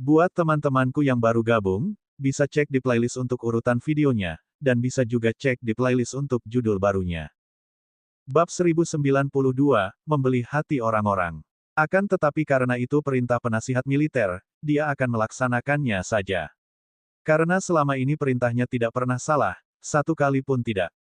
Buat teman-temanku yang baru gabung, bisa cek di playlist untuk urutan videonya, dan bisa juga cek di playlist untuk judul barunya. Bab 1092, Membeli Hati Orang-orang. Akan tetapi karena itu perintah penasihat militer, dia akan melaksanakannya saja. Karena selama ini perintahnya tidak pernah salah, satu kali pun tidak.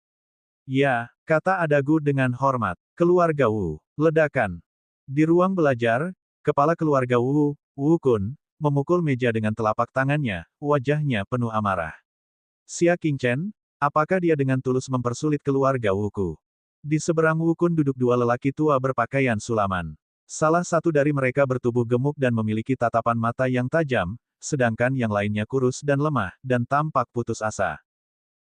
Ya, kata Adagu dengan hormat. Keluarga Wu. Ledakan. Di ruang belajar, kepala keluarga Wu, Wu Kun, memukul meja dengan telapak tangannya, wajahnya penuh amarah. Xia Qingchen, apakah dia dengan tulus mempersulit keluarga Wuku? Di seberang Wu Kun duduk dua lelaki tua berpakaian sulaman. Salah satu dari mereka bertubuh gemuk dan memiliki tatapan mata yang tajam, sedangkan yang lainnya kurus dan lemah, dan tampak putus asa.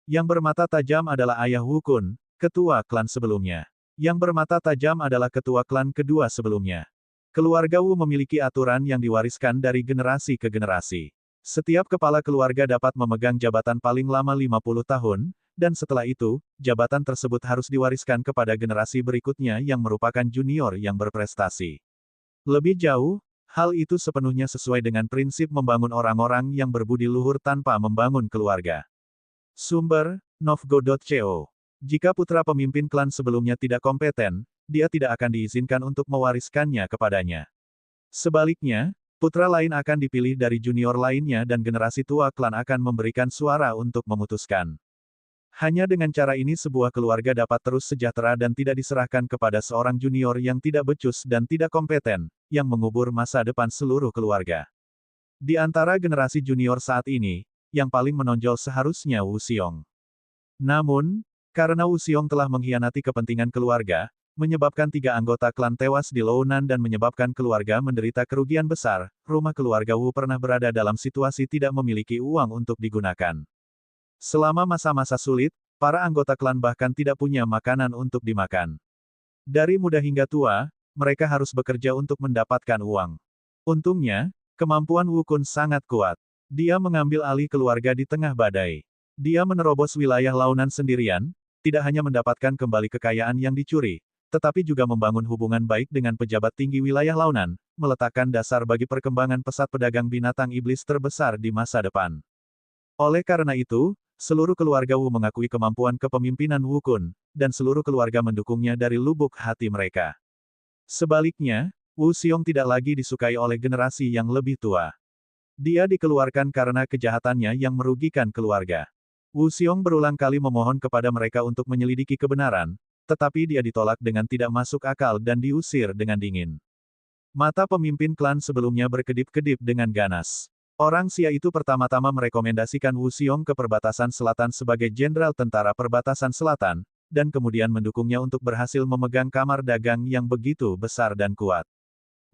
Yang bermata tajam adalah ayah Wu Kun, ketua klan sebelumnya. Yang bermata tajam adalah ketua klan kedua sebelumnya. Keluarga Wu memiliki aturan yang diwariskan dari generasi ke generasi. Setiap kepala keluarga dapat memegang jabatan paling lama 50 tahun, dan setelah itu, jabatan tersebut harus diwariskan kepada generasi berikutnya yang merupakan junior yang berprestasi. Lebih jauh, hal itu sepenuhnya sesuai dengan prinsip membangun orang-orang yang berbudi luhur tanpa membangun keluarga. Sumber, Novgo.co. Jika putra pemimpin klan sebelumnya tidak kompeten, dia tidak akan diizinkan untuk mewariskannya kepadanya. Sebaliknya, putra lain akan dipilih dari junior lainnya dan generasi tua klan akan memberikan suara untuk memutuskan. Hanya dengan cara ini sebuah keluarga dapat terus sejahtera dan tidak diserahkan kepada seorang junior yang tidak becus dan tidak kompeten, yang mengubur masa depan seluruh keluarga. Di antara generasi junior saat ini, yang paling menonjol seharusnya Wu Xiong. Namun, karena Wu Xiong telah mengkhianati kepentingan keluarga, menyebabkan 3 anggota klan tewas di Lounan dan menyebabkan keluarga menderita kerugian besar, rumah keluarga Wu pernah berada dalam situasi tidak memiliki uang untuk digunakan. Selama masa-masa sulit, para anggota klan bahkan tidak punya makanan untuk dimakan. Dari muda hingga tua, mereka harus bekerja untuk mendapatkan uang. Untungnya, kemampuan Wu Kun sangat kuat. Dia mengambil alih keluarga di tengah badai. Dia menerobos wilayah Launan sendirian, tidak hanya mendapatkan kembali kekayaan yang dicuri, tetapi juga membangun hubungan baik dengan pejabat tinggi wilayah Launan, meletakkan dasar bagi perkembangan pesat pedagang binatang iblis terbesar di masa depan. Oleh karena itu, seluruh keluarga Wu mengakui kemampuan kepemimpinan Wu Kun, dan seluruh keluarga mendukungnya dari lubuk hati mereka. Sebaliknya, Wu Xiong tidak lagi disukai oleh generasi yang lebih tua. Dia dikeluarkan karena kejahatannya yang merugikan keluarga. Wu Xiong berulang kali memohon kepada mereka untuk menyelidiki kebenaran, tetapi dia ditolak dengan tidak masuk akal dan diusir dengan dingin. Mata pemimpin klan sebelumnya berkedip-kedip dengan ganas. Orang Xia itu pertama-tama merekomendasikan Wu Xiong ke perbatasan selatan sebagai jenderal tentara perbatasan selatan, dan kemudian mendukungnya untuk berhasil memegang kamar dagang yang begitu besar dan kuat.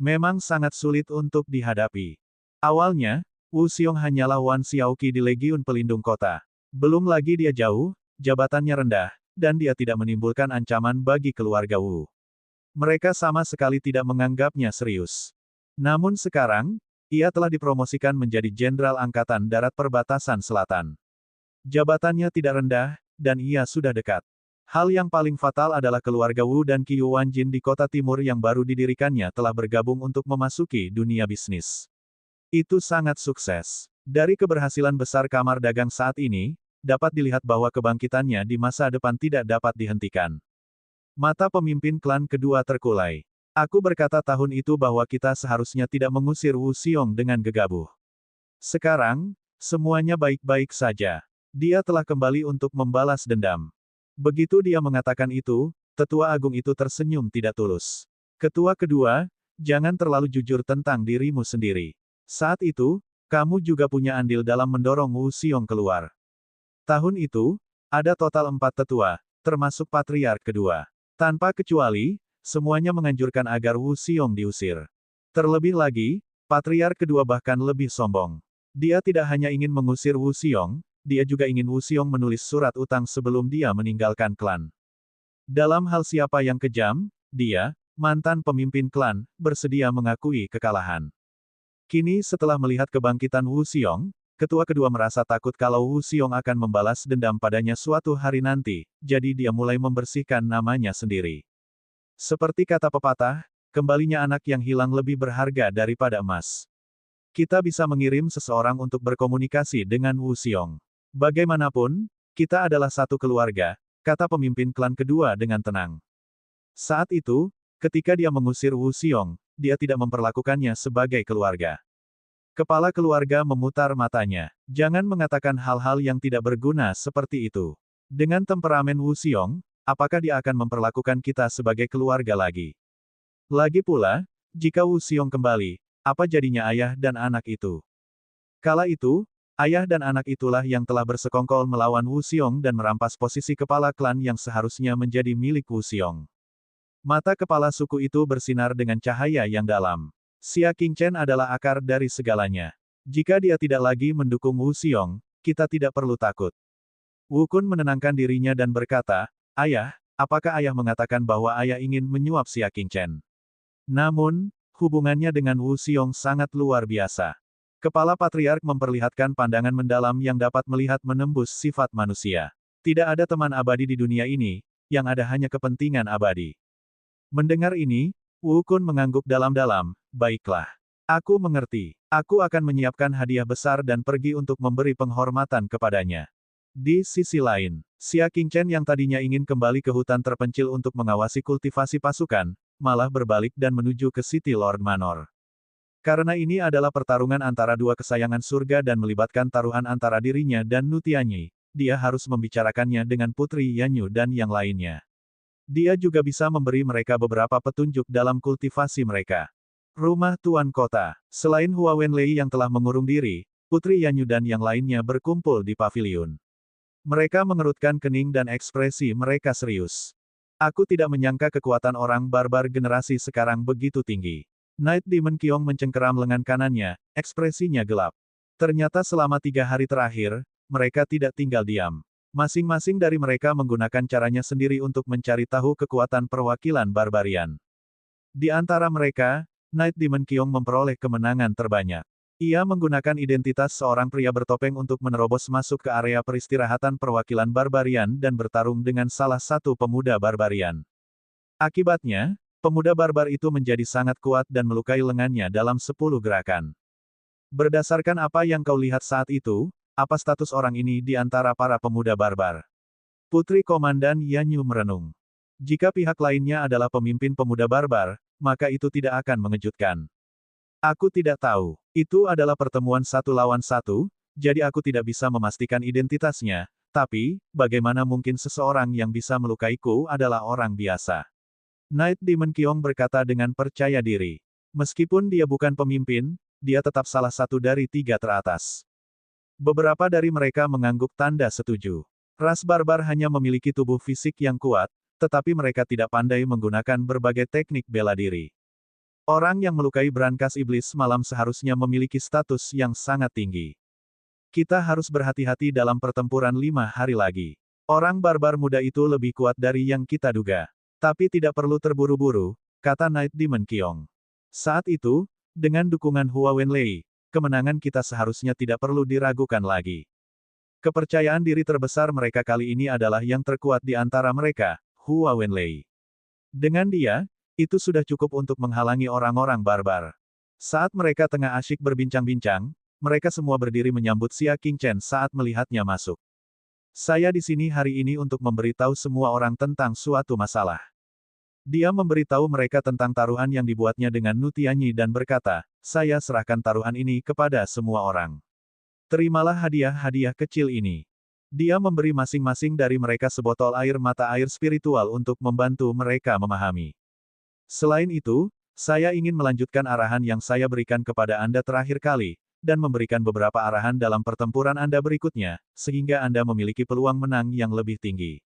Memang sangat sulit untuk dihadapi. Awalnya, Wu Xiong hanyalah Wan Xiaoqi di Legiun Pelindung Kota. Belum lagi dia jauh, jabatannya rendah, dan dia tidak menimbulkan ancaman bagi keluarga Wu. Mereka sama sekali tidak menganggapnya serius. Namun sekarang, ia telah dipromosikan menjadi Jenderal Angkatan Darat Perbatasan Selatan. Jabatannya tidak rendah, dan ia sudah dekat. Hal yang paling fatal adalah keluarga Wu dan Qiu Wanjin di kota timur yang baru didirikannya telah bergabung untuk memasuki dunia bisnis. Itu sangat sukses. Dari keberhasilan besar kamar dagang saat ini, dapat dilihat bahwa kebangkitannya di masa depan tidak dapat dihentikan. Mata pemimpin klan kedua terkulai. Aku berkata tahun itu bahwa kita seharusnya tidak mengusir Wu Xiong dengan gegabah. Sekarang, semuanya baik-baik saja. Dia telah kembali untuk membalas dendam. Begitu dia mengatakan itu, Tetua Agung itu tersenyum tidak tulus. Ketua kedua, jangan terlalu jujur tentang dirimu sendiri. Saat itu, kamu juga punya andil dalam mendorong Wu Xiong keluar. Tahun itu, ada total 4 tetua, termasuk Patriark kedua. Tanpa kecuali, semuanya menganjurkan agar Wu Xiong diusir. Terlebih lagi, Patriark kedua bahkan lebih sombong. Dia tidak hanya ingin mengusir Wu Xiong, dia juga ingin Wu Xiong menulis surat utang sebelum dia meninggalkan klan. Dalam hal siapa yang kejam, dia, mantan pemimpin klan, bersedia mengakui kekalahan. Kini setelah melihat kebangkitan Wu Xiong, ketua kedua merasa takut kalau Wu Xiong akan membalas dendam padanya suatu hari nanti, jadi dia mulai membersihkan namanya sendiri. Seperti kata pepatah, kembalinya anak yang hilang lebih berharga daripada emas. Kita bisa mengirim seseorang untuk berkomunikasi dengan Wu Xiong. Bagaimanapun, kita adalah satu keluarga, kata pemimpin klan kedua dengan tenang. Saat itu, ketika dia mengusir Wu Xiong, dia tidak memperlakukannya sebagai keluarga. Kepala keluarga memutar matanya. Jangan mengatakan hal-hal yang tidak berguna seperti itu. Dengan temperamen Wu Xiong, apakah dia akan memperlakukan kita sebagai keluarga lagi? Lagi pula, jika Wu Xiong kembali, apa jadinya ayah dan anak itu? Kala itu, ayah dan anak itulah yang telah bersekongkol melawan Wu Xiong dan merampas posisi kepala klan yang seharusnya menjadi milik Wu Xiong. Mata kepala suku itu bersinar dengan cahaya yang dalam. Xia Qingchen adalah akar dari segalanya. Jika dia tidak lagi mendukung Wu Xiong, kita tidak perlu takut. Wu Kun menenangkan dirinya dan berkata, "Ayah, apakah ayah mengatakan bahwa ayah ingin menyuap Xia Qingchen?" Namun, hubungannya dengan Wu Xiong sangat luar biasa. Kepala Patriark memperlihatkan pandangan mendalam yang dapat melihat menembus sifat manusia. Tidak ada teman abadi di dunia ini, yang ada hanya kepentingan abadi. Mendengar ini, Wu Kun mengangguk dalam-dalam, "Baiklah. Aku mengerti. Aku akan menyiapkan hadiah besar dan pergi untuk memberi penghormatan kepadanya." Di sisi lain, Xia Qingchen yang tadinya ingin kembali ke hutan terpencil untuk mengawasi kultivasi pasukan, malah berbalik dan menuju ke City Lord Manor. Karena ini adalah pertarungan antara dua kesayangan surga dan melibatkan taruhan antara dirinya dan Nutianyi, dia harus membicarakannya dengan Putri Yanyu dan yang lainnya. Dia juga bisa memberi mereka beberapa petunjuk dalam kultivasi mereka. Rumah Tuan Kota. Selain Hua Wenlei yang telah mengurung diri, Putri Yanyu dan yang lainnya berkumpul di paviliun. Mereka mengerutkan kening dan ekspresi mereka serius. Aku tidak menyangka kekuatan orang barbar generasi sekarang begitu tinggi. Night Demon Qiong mencengkeram lengan kanannya, ekspresinya gelap. Ternyata selama 3 hari terakhir, mereka tidak tinggal diam. Masing-masing dari mereka menggunakan caranya sendiri untuk mencari tahu kekuatan perwakilan barbarian. Di antara mereka, Night Demon Qiong memperoleh kemenangan terbanyak. Ia menggunakan identitas seorang pria bertopeng untuk menerobos masuk ke area peristirahatan perwakilan barbarian dan bertarung dengan salah satu pemuda barbarian. Akibatnya, pemuda barbar itu menjadi sangat kuat dan melukai lengannya dalam 10 gerakan. Berdasarkan apa yang kau lihat saat itu, apa status orang ini di antara para pemuda barbar? Putri Komandan Yanyu merenung. Jika pihak lainnya adalah pemimpin pemuda barbar, maka itu tidak akan mengejutkan. Aku tidak tahu. Itu adalah pertemuan 1 lawan 1, jadi aku tidak bisa memastikan identitasnya, tapi, bagaimana mungkin seseorang yang bisa melukaiku adalah orang biasa? Night Demon Qiong berkata dengan percaya diri. Meskipun dia bukan pemimpin, dia tetap salah satu dari 3 teratas. Beberapa dari mereka mengangguk tanda setuju. Ras barbar hanya memiliki tubuh fisik yang kuat, tetapi mereka tidak pandai menggunakan berbagai teknik bela diri. Orang yang melukai brankas iblis malam seharusnya memiliki status yang sangat tinggi. Kita harus berhati-hati dalam pertempuran 5 hari lagi. Orang barbar muda itu lebih kuat dari yang kita duga. Tapi tidak perlu terburu-buru, kata Night Demon Qiong. Saat itu, dengan dukungan Hua Wenlei, kemenangan kita seharusnya tidak perlu diragukan lagi. Kepercayaan diri terbesar mereka kali ini adalah yang terkuat di antara mereka, Hua Wenlei. Dengan dia, itu sudah cukup untuk menghalangi orang-orang barbar. Saat mereka tengah asyik berbincang-bincang, mereka semua berdiri menyambut Xia Qingchen saat melihatnya masuk. Saya di sini hari ini untuk memberitahu semua orang tentang suatu masalah. Dia memberitahu mereka tentang taruhan yang dibuatnya dengan Nutianyi dan berkata, saya serahkan taruhan ini kepada semua orang. Terimalah hadiah-hadiah kecil ini. Dia memberi masing-masing dari mereka sebotol air mata air spiritual untuk membantu mereka memahami. Selain itu, saya ingin melanjutkan arahan yang saya berikan kepada Anda terakhir kali, dan memberikan beberapa arahan dalam pertempuran Anda berikutnya, sehingga Anda memiliki peluang menang yang lebih tinggi.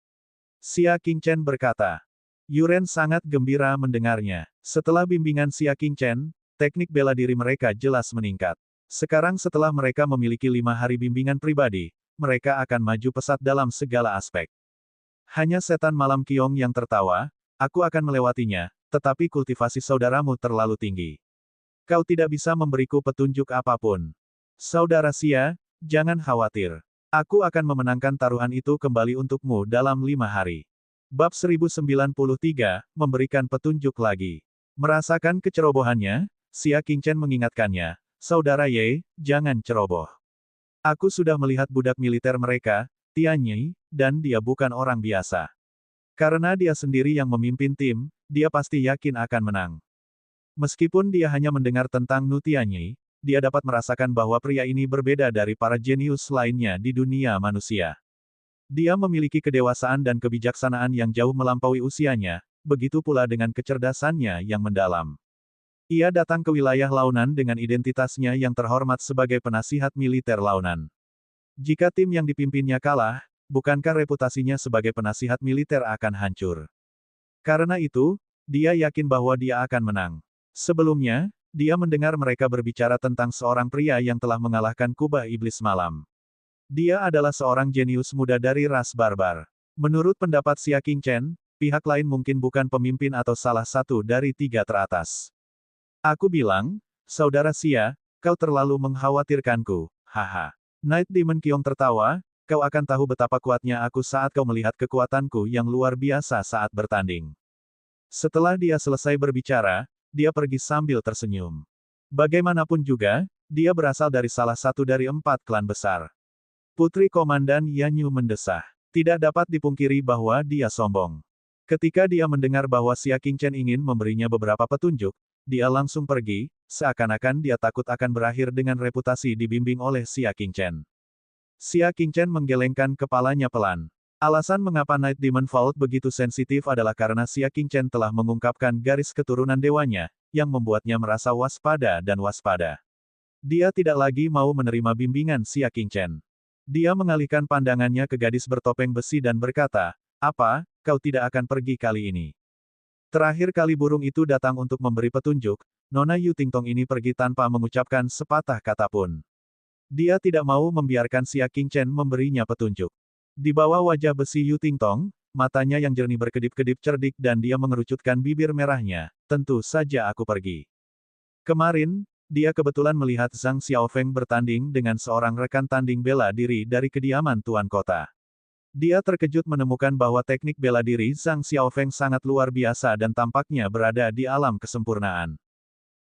Xia Qingchen berkata. Yuren sangat gembira mendengarnya. Setelah bimbingan Xia Qingchen, teknik bela diri mereka jelas meningkat. Sekarang setelah mereka memiliki 5 hari bimbingan pribadi, mereka akan maju pesat dalam segala aspek. Hanya setan malam Qiong yang tertawa, aku akan melewatinya, tetapi kultivasi saudaramu terlalu tinggi. Kau tidak bisa memberiku petunjuk apapun. Saudara Xia, jangan khawatir. Aku akan memenangkan taruhan itu kembali untukmu dalam 5 hari. Bab 1093, memberikan petunjuk lagi. Merasakan kecerobohannya, Xia Qingchen mengingatkannya, Saudara Ye, jangan ceroboh. Aku sudah melihat budak militer mereka, Tian Yi, dan dia bukan orang biasa. Karena dia sendiri yang memimpin tim, dia pasti yakin akan menang. Meskipun dia hanya mendengar tentang Nu Tianyi, dia dapat merasakan bahwa pria ini berbeda dari para jenius lainnya di dunia manusia. Dia memiliki kedewasaan dan kebijaksanaan yang jauh melampaui usianya, begitu pula dengan kecerdasannya yang mendalam. Ia datang ke wilayah Launan dengan identitasnya yang terhormat sebagai penasihat militer Launan. Jika tim yang dipimpinnya kalah, bukankah reputasinya sebagai penasihat militer akan hancur? Karena itu, dia yakin bahwa dia akan menang. Sebelumnya, dia mendengar mereka berbicara tentang seorang pria yang telah mengalahkan kubah iblis malam. Dia adalah seorang jenius muda dari ras barbar. Menurut pendapat Xia Qingchen, pihak lain mungkin bukan pemimpin atau salah satu dari 3 teratas. Aku bilang, saudara Xia, kau terlalu mengkhawatirkanku, haha. Night Demon Qiong tertawa, kau akan tahu betapa kuatnya aku saat kau melihat kekuatanku yang luar biasa saat bertanding. Setelah dia selesai berbicara, dia pergi sambil tersenyum. Bagaimanapun juga, dia berasal dari salah satu dari 4 klan besar. Putri Komandan Yanyu mendesah. Tidak dapat dipungkiri bahwa dia sombong. Ketika dia mendengar bahwa Xia Qingchen ingin memberinya beberapa petunjuk, dia langsung pergi, seakan-akan dia takut akan berakhir dengan reputasi dibimbing oleh Xia Qingchen. Xia Qingchen menggelengkan kepalanya pelan. Alasan mengapa Night Demon Vault begitu sensitif adalah karena Xia Qingchen telah mengungkapkan garis keturunan dewanya, yang membuatnya merasa waspada dan waspada. Dia tidak lagi mau menerima bimbingan Xia Qingchen. Dia mengalihkan pandangannya ke gadis bertopeng besi dan berkata, "Apa, kau tidak akan pergi kali ini?" Terakhir kali burung itu datang untuk memberi petunjuk, Nona Yu Tingtong ini pergi tanpa mengucapkan sepatah kata pun. Dia tidak mau membiarkan Xia Qingchen memberinya petunjuk. Di bawah wajah besi Yu Tingtong, matanya yang jernih berkedip-kedip cerdik dan dia mengerucutkan bibir merahnya. Tentu saja aku pergi. Kemarin, dia kebetulan melihat Zhang Xiaofeng bertanding dengan seorang rekan tanding bela diri dari kediaman Tuan Kota. Dia terkejut menemukan bahwa teknik bela diri Zhang Xiaofeng sangat luar biasa dan tampaknya berada di alam kesempurnaan.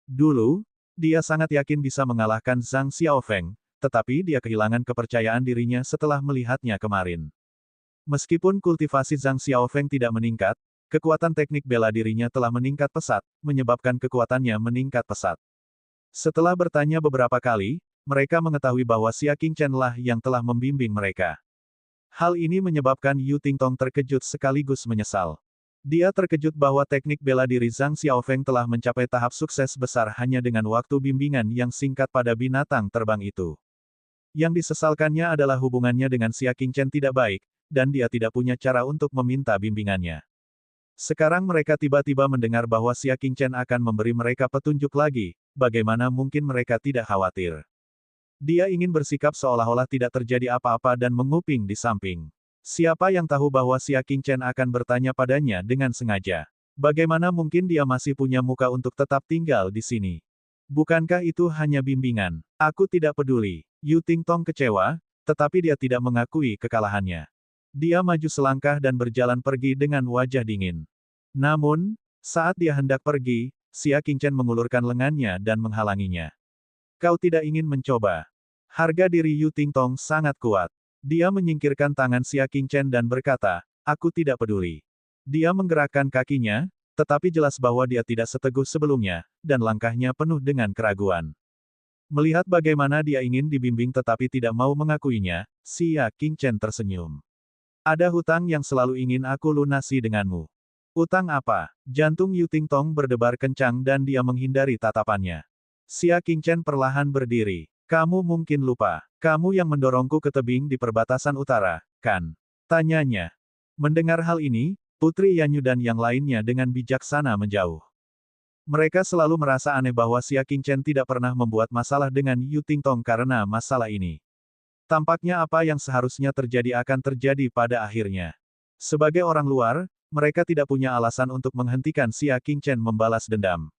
Dulu, dia sangat yakin bisa mengalahkan Zhang Xiaofeng, tetapi dia kehilangan kepercayaan dirinya setelah melihatnya kemarin. Meskipun kultivasi Zhang Xiaofeng tidak meningkat, kekuatan teknik bela dirinya telah meningkat pesat, menyebabkan kekuatannya meningkat pesat. Setelah bertanya beberapa kali, mereka mengetahui bahwa Xia Qingchen lah yang telah membimbing mereka. Hal ini menyebabkan Yu Tingtong terkejut sekaligus menyesal. Dia terkejut bahwa teknik bela diri Zhang Xiaofeng telah mencapai tahap sukses besar hanya dengan waktu bimbingan yang singkat pada binatang terbang itu. Yang disesalkannya adalah hubungannya dengan Xia Qingchen tidak baik, dan dia tidak punya cara untuk meminta bimbingannya. Sekarang mereka tiba-tiba mendengar bahwa Xia Qingchen akan memberi mereka petunjuk lagi, bagaimana mungkin mereka tidak khawatir. Dia ingin bersikap seolah-olah tidak terjadi apa-apa dan menguping di samping. Siapa yang tahu bahwa Xia Qingchen akan bertanya padanya dengan sengaja? Bagaimana mungkin dia masih punya muka untuk tetap tinggal di sini? Bukankah itu hanya bimbingan? Aku tidak peduli. Yu Tingtong kecewa, tetapi dia tidak mengakui kekalahannya. Dia maju selangkah dan berjalan pergi dengan wajah dingin. Namun, saat dia hendak pergi, Xia Qingchen mengulurkan lengannya dan menghalanginya. Kau tidak ingin mencoba. Harga diri Yu Tingtong sangat kuat. Dia menyingkirkan tangan Xia Qingchen dan berkata, aku tidak peduli. Dia menggerakkan kakinya, tetapi jelas bahwa dia tidak seteguh sebelumnya, dan langkahnya penuh dengan keraguan. Melihat bagaimana dia ingin dibimbing tetapi tidak mau mengakuinya, Xia Qingchen tersenyum. Ada hutang yang selalu ingin aku lunasi denganmu. Utang apa? Jantung Yu Tingtong berdebar kencang dan dia menghindari tatapannya. Xia Qingchen perlahan berdiri. Kamu mungkin lupa. Kamu yang mendorongku ke tebing di perbatasan utara, kan? Tanyanya. Mendengar hal ini, Putri Yanyu dan yang lainnya dengan bijaksana menjauh. Mereka selalu merasa aneh bahwa Xia Qingchen tidak pernah membuat masalah dengan Yu Tingtong karena masalah ini. Tampaknya apa yang seharusnya terjadi akan terjadi pada akhirnya. Sebagai orang luar, mereka tidak punya alasan untuk menghentikan Xia Qingchen membalas dendam.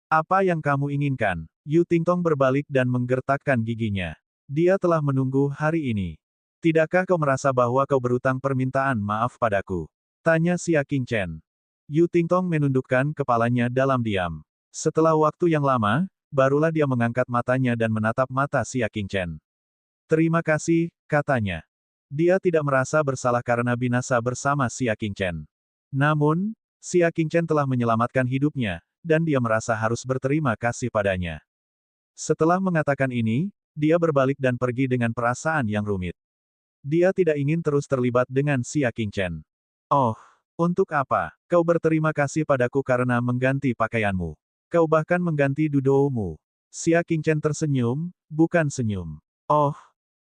Apa yang kamu inginkan? Yu Tingtong berbalik dan menggertakkan giginya. Dia telah menunggu hari ini. Tidakkah kau merasa bahwa kau berutang permintaan maaf padaku? Tanya Xia Qingchen. Yu Tingtong menundukkan kepalanya dalam diam. Setelah waktu yang lama, barulah dia mengangkat matanya dan menatap mata Xia Qingchen. Terima kasih, katanya. Dia tidak merasa bersalah karena binasa bersama Xia Qingchen. Namun, Xia Qingchen telah menyelamatkan hidupnya, dan dia merasa harus berterima kasih padanya. Setelah mengatakan ini, dia berbalik dan pergi dengan perasaan yang rumit. Dia tidak ingin terus terlibat dengan Xia Qingchen. Oh, untuk apa? Kau berterima kasih padaku karena mengganti pakaianmu. Kau bahkan mengganti dudoumu. Xia Qingchen tersenyum, bukan senyum. Oh,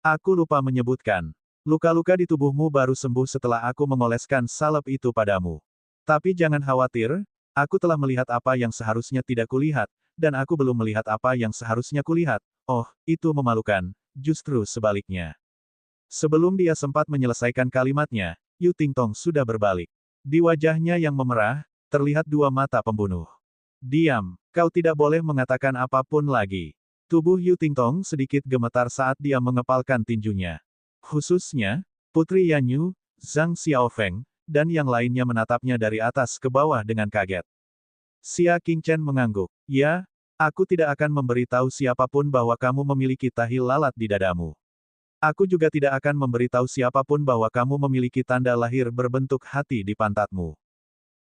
aku lupa menyebutkan. Luka-luka di tubuhmu baru sembuh setelah aku mengoleskan salep itu padamu. Tapi jangan khawatir, aku telah melihat apa yang seharusnya tidak kulihat, dan aku belum melihat apa yang seharusnya kulihat. Oh, itu memalukan, justru sebaliknya. Sebelum dia sempat menyelesaikan kalimatnya, Yu Tingtong sudah berbalik. Di wajahnya yang memerah, terlihat dua mata pembunuh. Diam, kau tidak boleh mengatakan apapun lagi. Tubuh Yu Tingtong sedikit gemetar saat dia mengepalkan tinjunya. Khususnya, Putri Yanyu, Zhang Xiaofeng, dan yang lainnya menatapnya dari atas ke bawah dengan kaget. Xia Qingchen mengangguk. Ya, aku tidak akan memberitahu siapapun bahwa kamu memiliki tahi lalat di dadamu. Aku juga tidak akan memberitahu siapapun bahwa kamu memiliki tanda lahir berbentuk hati di pantatmu.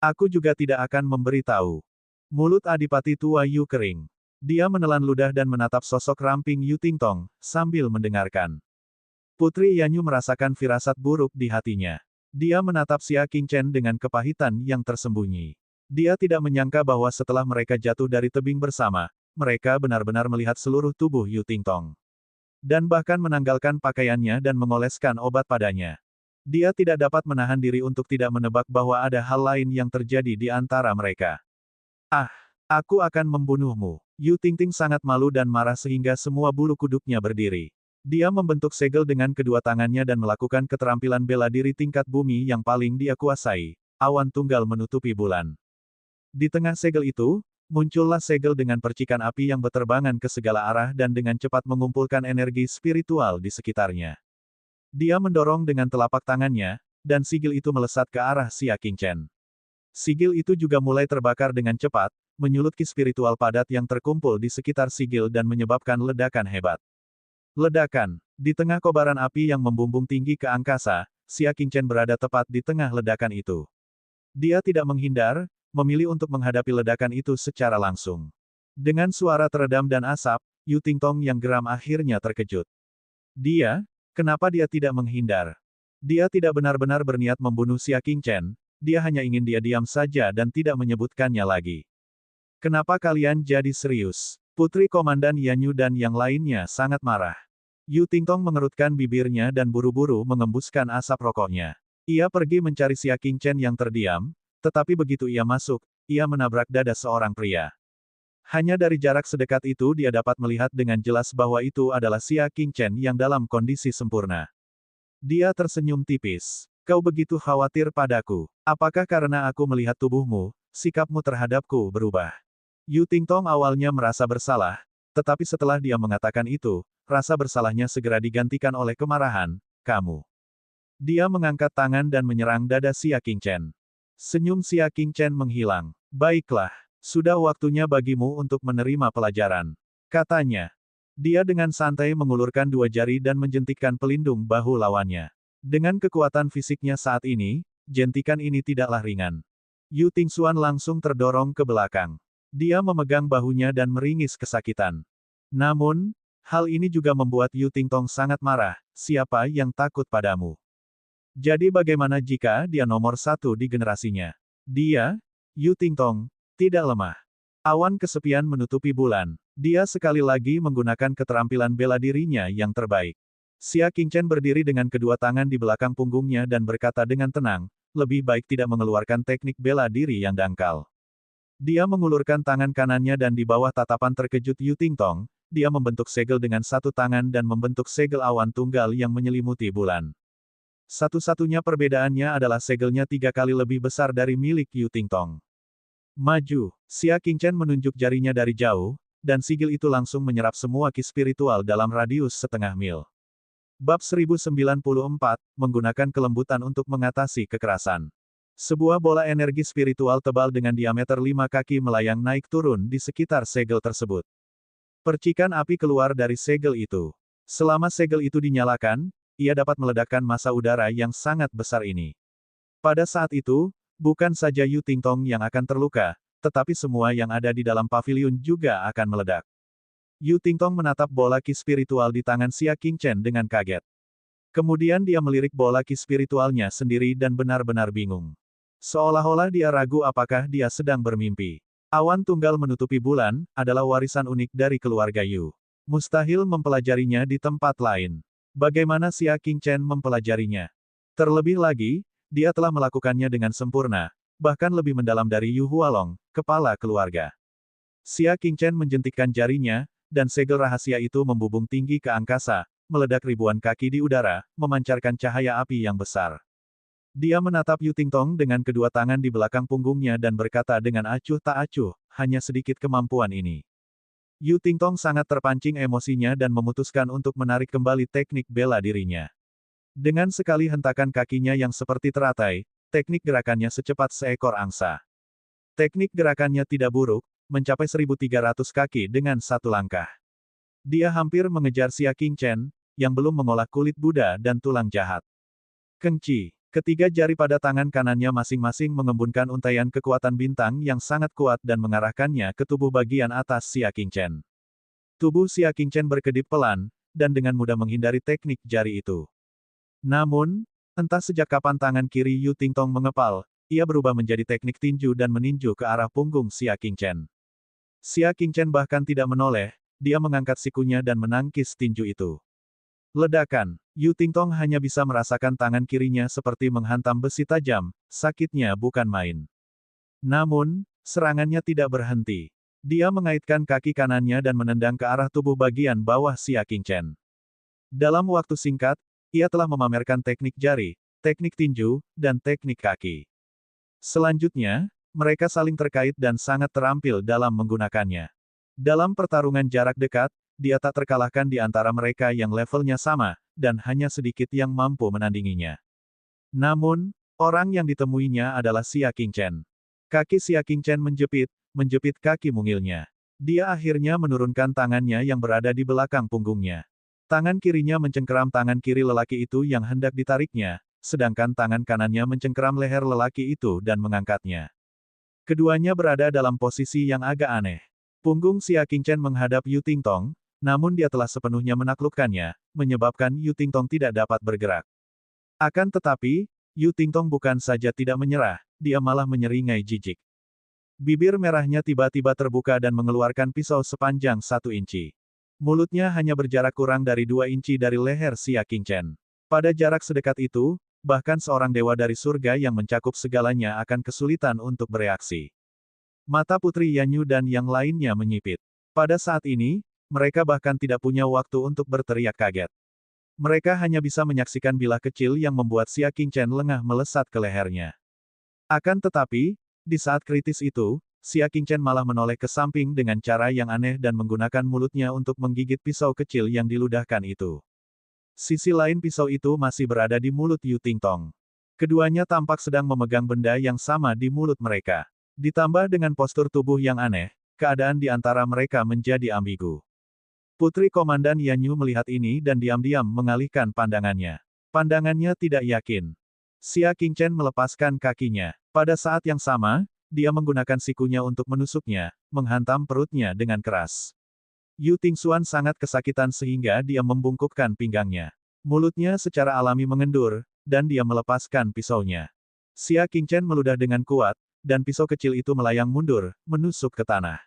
Aku juga tidak akan memberitahu. Mulut Adipati tua Yu kering. Dia menelan ludah dan menatap sosok ramping Yu Tingtong, sambil mendengarkan. Putri Yanyu merasakan firasat buruk di hatinya. Dia menatap Xia Qingchen dengan kepahitan yang tersembunyi. Dia tidak menyangka bahwa setelah mereka jatuh dari tebing bersama, mereka benar-benar melihat seluruh tubuh Yu Tingtong. Dan bahkan menanggalkan pakaiannya dan mengoleskan obat padanya. Dia tidak dapat menahan diri untuk tidak menebak bahwa ada hal lain yang terjadi di antara mereka. Ah, aku akan membunuhmu. Yu Tingting sangat malu dan marah sehingga semua bulu kuduknya berdiri. Dia membentuk segel dengan kedua tangannya dan melakukan keterampilan bela diri tingkat bumi yang paling dia kuasai. Awan tunggal menutupi bulan. Di tengah segel itu, muncullah segel dengan percikan api yang berterbangan ke segala arah dan dengan cepat mengumpulkan energi spiritual di sekitarnya. Dia mendorong dengan telapak tangannya, dan sigil itu melesat ke arah Xia Qingchen. Sigil itu juga mulai terbakar dengan cepat, menyulut ki spiritual padat yang terkumpul di sekitar sigil dan menyebabkan ledakan hebat. Ledakan. Di tengah kobaran api yang membumbung tinggi ke angkasa, Xia Qingchen berada tepat di tengah ledakan itu. Dia tidak menghindar, memilih untuk menghadapi ledakan itu secara langsung. Dengan suara teredam dan asap, Yu Tingtong yang geram akhirnya terkejut. Kenapa dia tidak menghindar? Dia tidak benar-benar berniat membunuh Xia Qingchen, dia hanya ingin dia diam saja dan tidak menyebutkannya lagi. Kenapa kalian jadi serius? Putri Komandan Yanyu dan yang lainnya sangat marah. Yu Tingtong mengerutkan bibirnya dan buru-buru mengembuskan asap rokoknya. Ia pergi mencari Xia Qingchen yang terdiam, tetapi begitu ia masuk, ia menabrak dada seorang pria. Hanya dari jarak sedekat itu dia dapat melihat dengan jelas bahwa itu adalah Xia Qingchen yang dalam kondisi sempurna. Dia tersenyum tipis. Kau begitu khawatir padaku. Apakah karena aku melihat tubuhmu, sikapmu terhadapku berubah? Yu Tingtong awalnya merasa bersalah, tetapi setelah dia mengatakan itu, rasa bersalahnya segera digantikan oleh kemarahan, kamu. Dia mengangkat tangan dan menyerang dada Xia Qingchen. Senyum Xia Qingchen menghilang. Baiklah, sudah waktunya bagimu untuk menerima pelajaran. Katanya. Dia dengan santai mengulurkan dua jari dan menjentikkan pelindung bahu lawannya. Dengan kekuatan fisiknya saat ini, jentikan ini tidaklah ringan. Yu Tingxuan langsung terdorong ke belakang. Dia memegang bahunya dan meringis kesakitan. Namun, hal ini juga membuat Yu Tingtong sangat marah, siapa yang takut padamu? Jadi bagaimana jika dia nomor satu di generasinya? Dia, Yu Tingtong, tidak lemah. Awan kesepian menutupi bulan. Dia sekali lagi menggunakan keterampilan bela dirinya yang terbaik. Xia Qingchen berdiri dengan kedua tangan di belakang punggungnya dan berkata dengan tenang, lebih baik tidak mengeluarkan teknik bela diri yang dangkal. Dia mengulurkan tangan kanannya dan di bawah tatapan terkejut Yu Tingtong, dia membentuk segel dengan satu tangan dan membentuk segel awan tunggal yang menyelimuti bulan. Satu-satunya perbedaannya adalah segelnya 3 kali lebih besar dari milik Yu Tingtong. Maju, Xia Qingchen menunjuk jarinya dari jauh, dan sigil itu langsung menyerap semua ki spiritual dalam radius setengah mil. Bab 1094, menggunakan kelembutan untuk mengatasi kekerasan. Sebuah bola energi spiritual tebal dengan diameter 5 kaki melayang naik turun di sekitar segel tersebut. Percikan api keluar dari segel itu. Selama segel itu dinyalakan, ia dapat meledakkan massa udara yang sangat besar ini. Pada saat itu, bukan saja Yu Tingtong yang akan terluka, tetapi semua yang ada di dalam paviliun juga akan meledak. Yu Tingtong menatap bola ki spiritual di tangan Xia Qingchen dengan kaget. Kemudian dia melirik bola ki spiritualnya sendiri dan benar-benar bingung. Seolah-olah dia ragu apakah dia sedang bermimpi. Awan tunggal menutupi bulan, adalah warisan unik dari keluarga Yu. Mustahil mempelajarinya di tempat lain. Bagaimana Xia Qingchen mempelajarinya? Terlebih lagi, dia telah melakukannya dengan sempurna, bahkan lebih mendalam dari Yu Hualong, kepala keluarga. Xia Qingchen menjentikkan jarinya, dan segel rahasia itu membubung tinggi ke angkasa, meledak ribuan kaki di udara, memancarkan cahaya api yang besar. Dia menatap Yu Tingtong dengan kedua tangan di belakang punggungnya dan berkata dengan acuh tak acuh, hanya sedikit kemampuan ini. Yu Tingtong sangat terpancing emosinya dan memutuskan untuk menarik kembali teknik bela dirinya. Dengan sekali hentakan kakinya yang seperti teratai, teknik gerakannya secepat seekor angsa. Teknik gerakannya tidak buruk, mencapai 1.300 kaki dengan satu langkah. Dia hampir mengejar Xia Qingchen, yang belum mengolah kulit Buddha dan tulang jahat. Kengci. Ketiga jari pada tangan kanannya masing-masing mengembunkan untaian kekuatan bintang yang sangat kuat dan mengarahkannya ke tubuh bagian atas Xia Qingchen. Tubuh Xia Qingchen berkedip pelan, dan dengan mudah menghindari teknik jari itu. Namun, entah sejak kapan tangan kiri Yu Tingtong mengepal, ia berubah menjadi teknik tinju dan meninju ke arah punggung Xia Qingchen. Xia Qingchen bahkan tidak menoleh, dia mengangkat sikunya dan menangkis tinju itu. Ledakan. Yu Tingtong hanya bisa merasakan tangan kirinya seperti menghantam besi tajam, sakitnya bukan main. Namun, serangannya tidak berhenti. Dia mengaitkan kaki kanannya dan menendang ke arah tubuh bagian bawah Xia Qingchen. Dalam waktu singkat, ia telah memamerkan teknik jari, teknik tinju, dan teknik kaki. Selanjutnya, mereka saling terkait dan sangat terampil dalam menggunakannya. Dalam pertarungan jarak dekat, dia tak terkalahkan di antara mereka yang levelnya sama, dan hanya sedikit yang mampu menandinginya. Namun, orang yang ditemuinya adalah Xia Qingchen. Kaki Xia Qingchen menjepit kaki mungilnya. Dia akhirnya menurunkan tangannya yang berada di belakang punggungnya. Tangan kirinya mencengkeram tangan kiri lelaki itu yang hendak ditariknya, sedangkan tangan kanannya mencengkeram leher lelaki itu dan mengangkatnya. Keduanya berada dalam posisi yang agak aneh. Punggung Xia Qingchen menghadap Yu Tingtong, namun dia telah sepenuhnya menaklukkannya, menyebabkan Yu Tingtong tidak dapat bergerak. Akan tetapi, Yu Tingtong bukan saja tidak menyerah, dia malah menyeringai jijik. Bibir merahnya tiba-tiba terbuka dan mengeluarkan pisau sepanjang 1 inci. Mulutnya hanya berjarak kurang dari 2 inci dari leher Xia Qingchen. Pada jarak sedekat itu, bahkan seorang dewa dari surga yang mencakup segalanya akan kesulitan untuk bereaksi. Mata Putri Yanyu dan yang lainnya menyipit. Pada saat ini, mereka bahkan tidak punya waktu untuk berteriak kaget. Mereka hanya bisa menyaksikan bilah kecil yang membuat Xia Qingchen lengah melesat ke lehernya. Akan tetapi, di saat kritis itu, Xia Qingchen malah menoleh ke samping dengan cara yang aneh dan menggunakan mulutnya untuk menggigit pisau kecil yang diludahkan itu. Sisi lain pisau itu masih berada di mulut Yu Tingtong. Keduanya tampak sedang memegang benda yang sama di mulut mereka. Ditambah dengan postur tubuh yang aneh, keadaan di antara mereka menjadi ambigu. Putri Komandan Yanyu melihat ini dan diam-diam mengalihkan pandangannya. Pandangannya tidak yakin. Xia Qingchen melepaskan kakinya. Pada saat yang sama, dia menggunakan sikunya untuk menusuknya, menghantam perutnya dengan keras. Yu Tingxuan sangat kesakitan sehingga dia membungkukkan pinggangnya. Mulutnya secara alami mengendur, dan dia melepaskan pisaunya. Xia Qingchen meludah dengan kuat, dan pisau kecil itu melayang mundur, menusuk ke tanah.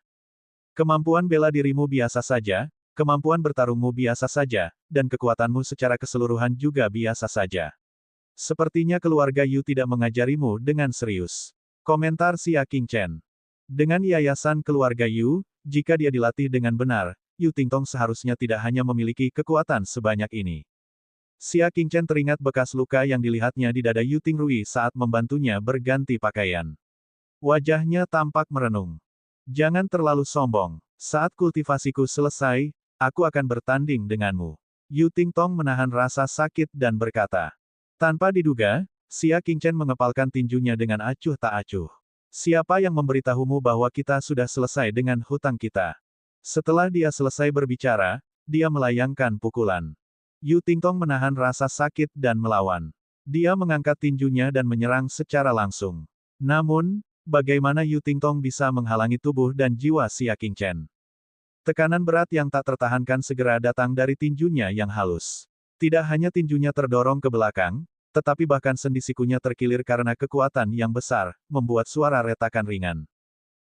Kemampuan bela dirimu biasa saja, kemampuan bertarungmu biasa saja, dan kekuatanmu secara keseluruhan juga biasa saja. Sepertinya keluarga Yu tidak mengajarimu dengan serius. Komentar Xia Qingchen. Dengan yayasan keluarga Yu, jika dia dilatih dengan benar, Yu Tingtong seharusnya tidak hanya memiliki kekuatan sebanyak ini. Xia Qingchen teringat bekas luka yang dilihatnya di dada Yu Tingrui saat membantunya berganti pakaian. Wajahnya tampak merenung. Jangan terlalu sombong. Saat kultivasiku selesai, aku akan bertanding denganmu. Yu Tingtong menahan rasa sakit dan berkata. Tanpa diduga, Xia Qingchen mengepalkan tinjunya dengan acuh tak acuh. Siapa yang memberitahumu bahwa kita sudah selesai dengan hutang kita? Setelah dia selesai berbicara, dia melayangkan pukulan. Yu Tingtong menahan rasa sakit dan melawan. Dia mengangkat tinjunya dan menyerang secara langsung. Namun, bagaimana Yu Tingtong bisa menghalangi tubuh dan jiwa Xia Qingchen? Tekanan berat yang tak tertahankan segera datang dari tinjunya yang halus. Tidak hanya tinjunya terdorong ke belakang, tetapi bahkan sendi sikunya terkilir karena kekuatan yang besar, membuat suara retakan ringan.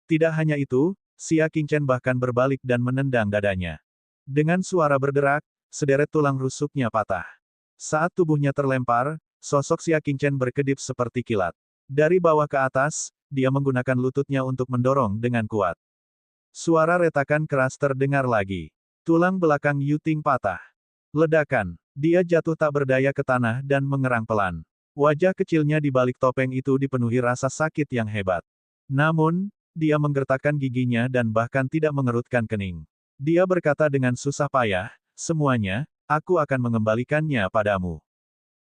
Tidak hanya itu, Xia Qingchen bahkan berbalik dan menendang dadanya. Dengan suara berderak, sederet tulang rusuknya patah. Saat tubuhnya terlempar, sosok Xia Qingchen berkedip seperti kilat. Dari bawah ke atas, dia menggunakan lututnya untuk mendorong dengan kuat. Suara retakan keras terdengar lagi. Tulang belakang Yu Ting patah. Ledakan. Dia jatuh tak berdaya ke tanah dan mengerang pelan. Wajah kecilnya di balik topeng itu dipenuhi rasa sakit yang hebat. Namun, dia menggertakkan giginya dan bahkan tidak mengerutkan kening. Dia berkata dengan susah payah, "Semuanya, aku akan mengembalikannya padamu."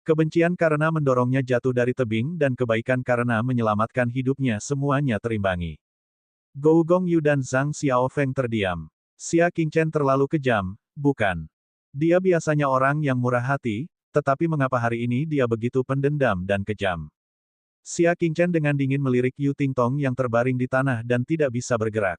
Kebencian karena mendorongnya jatuh dari tebing dan kebaikan karena menyelamatkan hidupnya semuanya terimbangi. Gou Gongyu dan Zhang Xiaofeng terdiam. Xia Qingchen terlalu kejam, bukan? Dia biasanya orang yang murah hati, tetapi mengapa hari ini dia begitu pendendam dan kejam? Xia Qingchen dengan dingin melirik Yu Tingtong yang terbaring di tanah dan tidak bisa bergerak.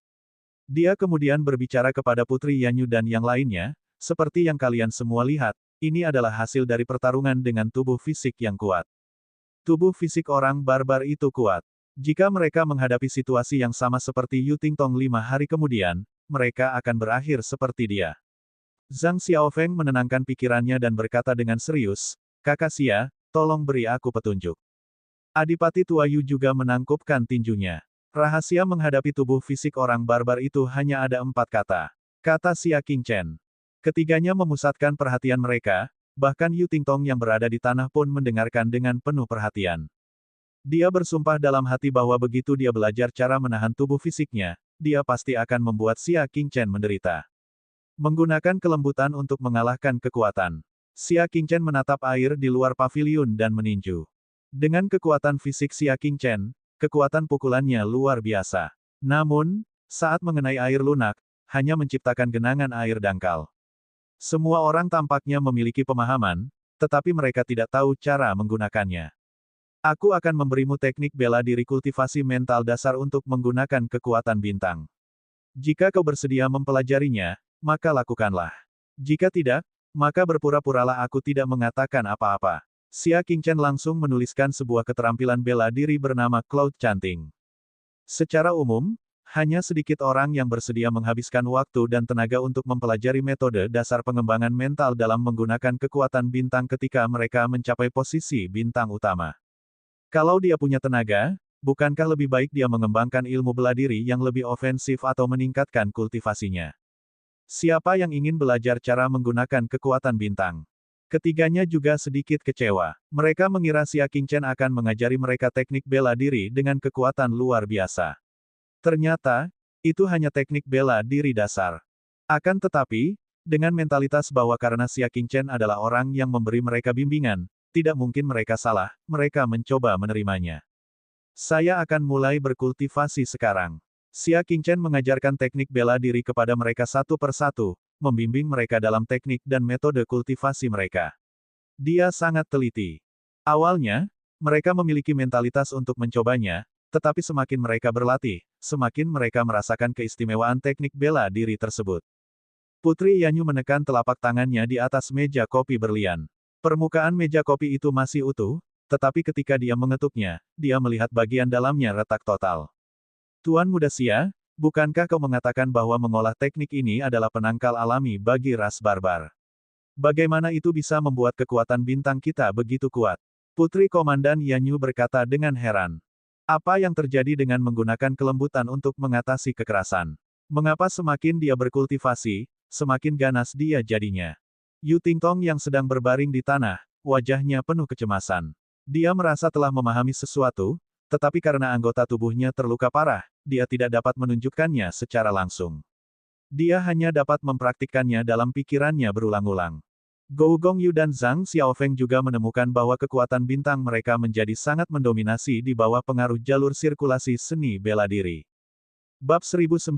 Dia kemudian berbicara kepada Putri Yanyu dan yang lainnya, "Seperti yang kalian semua lihat, ini adalah hasil dari pertarungan dengan tubuh fisik yang kuat. Tubuh fisik orang barbar itu kuat. Jika mereka menghadapi situasi yang sama seperti Yu Tingtong 5 hari kemudian, mereka akan berakhir seperti dia." Zhang Xiaofeng menenangkan pikirannya dan berkata dengan serius, "Kakak Xia, tolong beri aku petunjuk." Adipati tua Yu juga menangkupkan tinjunya. Rahasia menghadapi tubuh fisik orang barbar itu hanya ada 4 kata. Kata Xia Qingchen. Ketiganya memusatkan perhatian mereka, bahkan Yu Tingtong yang berada di tanah pun mendengarkan dengan penuh perhatian. Dia bersumpah dalam hati bahwa begitu dia belajar cara menahan tubuh fisiknya, dia pasti akan membuat Xia Qingchen menderita. Menggunakan kelembutan untuk mengalahkan kekuatan. Xia Qingchen menatap air di luar paviliun dan meninju. Dengan kekuatan fisik Xia Qingchen, kekuatan pukulannya luar biasa. Namun, saat mengenai air lunak, hanya menciptakan genangan air dangkal. Semua orang tampaknya memiliki pemahaman, tetapi mereka tidak tahu cara menggunakannya. Aku akan memberimu teknik bela diri kultivasi mental dasar untuk menggunakan kekuatan bintang. Jika kau bersedia mempelajarinya, maka lakukanlah. Jika tidak, maka berpura-puralah aku tidak mengatakan apa-apa. Xia Qingchen langsung menuliskan sebuah keterampilan bela diri bernama Cloud Chanting. Secara umum, hanya sedikit orang yang bersedia menghabiskan waktu dan tenaga untuk mempelajari metode dasar pengembangan mental dalam menggunakan kekuatan bintang ketika mereka mencapai posisi bintang utama. Kalau dia punya tenaga, bukankah lebih baik dia mengembangkan ilmu bela diri yang lebih ofensif atau meningkatkan kultivasinya? Siapa yang ingin belajar cara menggunakan kekuatan bintang? Ketiganya juga sedikit kecewa. Mereka mengira Xia Qingchen akan mengajari mereka teknik bela diri dengan kekuatan luar biasa. Ternyata, itu hanya teknik bela diri dasar. Akan tetapi, dengan mentalitas bahwa karena Xia Qingchen adalah orang yang memberi mereka bimbingan, tidak mungkin mereka salah, mereka mencoba menerimanya. Saya akan mulai berkultivasi sekarang. Xia Qingchen mengajarkan teknik bela diri kepada mereka satu persatu, membimbing mereka dalam teknik dan metode kultivasi mereka. Dia sangat teliti. Awalnya, mereka memiliki mentalitas untuk mencobanya, tetapi semakin mereka berlatih, semakin mereka merasakan keistimewaan teknik bela diri tersebut. Putri Yanyu menekan telapak tangannya di atas meja kopi berlian. Permukaan meja kopi itu masih utuh, tetapi ketika dia mengetuknya, dia melihat bagian dalamnya retak total. Tuan Muda Xia, bukankah kau mengatakan bahwa mengolah teknik ini adalah penangkal alami bagi ras barbar? Bagaimana itu bisa membuat kekuatan bintang kita begitu kuat? Putri Komandan Yanyu berkata dengan heran. Apa yang terjadi dengan menggunakan kelembutan untuk mengatasi kekerasan? Mengapa semakin dia berkultivasi, semakin ganas dia jadinya? Yu Tingtong yang sedang berbaring di tanah, wajahnya penuh kecemasan. Dia merasa telah memahami sesuatu, tetapi karena anggota tubuhnya terluka parah, dia tidak dapat menunjukkannya secara langsung. Dia hanya dapat mempraktikkannya dalam pikirannya berulang-ulang. Gou Gongyu dan Zhang Xiaofeng juga menemukan bahwa kekuatan bintang mereka menjadi sangat mendominasi di bawah pengaruh jalur sirkulasi seni bela diri. Bab 1095,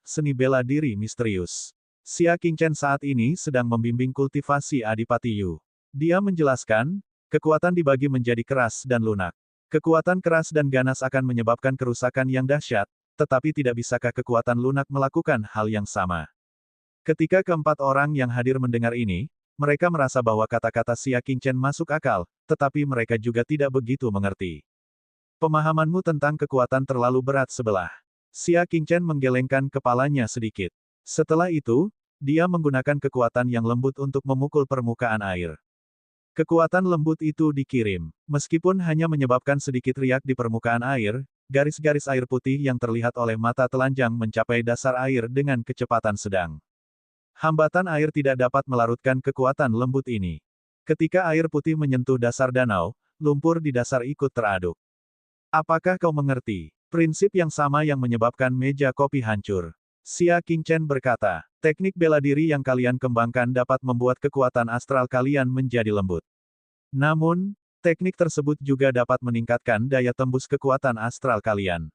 Seni Bela Diri Misterius. Xia Qingchen saat ini sedang membimbing kultivasi Adipati Yu. Dia menjelaskan, kekuatan dibagi menjadi keras dan lunak. Kekuatan keras dan ganas akan menyebabkan kerusakan yang dahsyat, tetapi tidak bisakah kekuatan lunak melakukan hal yang sama? Ketika keempat orang yang hadir mendengar ini, mereka merasa bahwa kata-kata Xia Qingchen masuk akal, tetapi mereka juga tidak begitu mengerti. Pemahamanmu tentang kekuatan terlalu berat sebelah. Xia Qingchen menggelengkan kepalanya sedikit. Setelah itu, dia menggunakan kekuatan yang lembut untuk memukul permukaan air. Kekuatan lembut itu dikirim. Meskipun hanya menyebabkan sedikit riak di permukaan air, garis-garis air putih yang terlihat oleh mata telanjang mencapai dasar air dengan kecepatan sedang. Hambatan air tidak dapat melarutkan kekuatan lembut ini. Ketika air putih menyentuh dasar danau, lumpur di dasar ikut teraduk. Apakah kau mengerti? Prinsip yang sama yang menyebabkan meja kopi hancur. Xia Qingchen berkata, teknik bela diri yang kalian kembangkan dapat membuat kekuatan astral kalian menjadi lembut. Namun, teknik tersebut juga dapat meningkatkan daya tembus kekuatan astral kalian.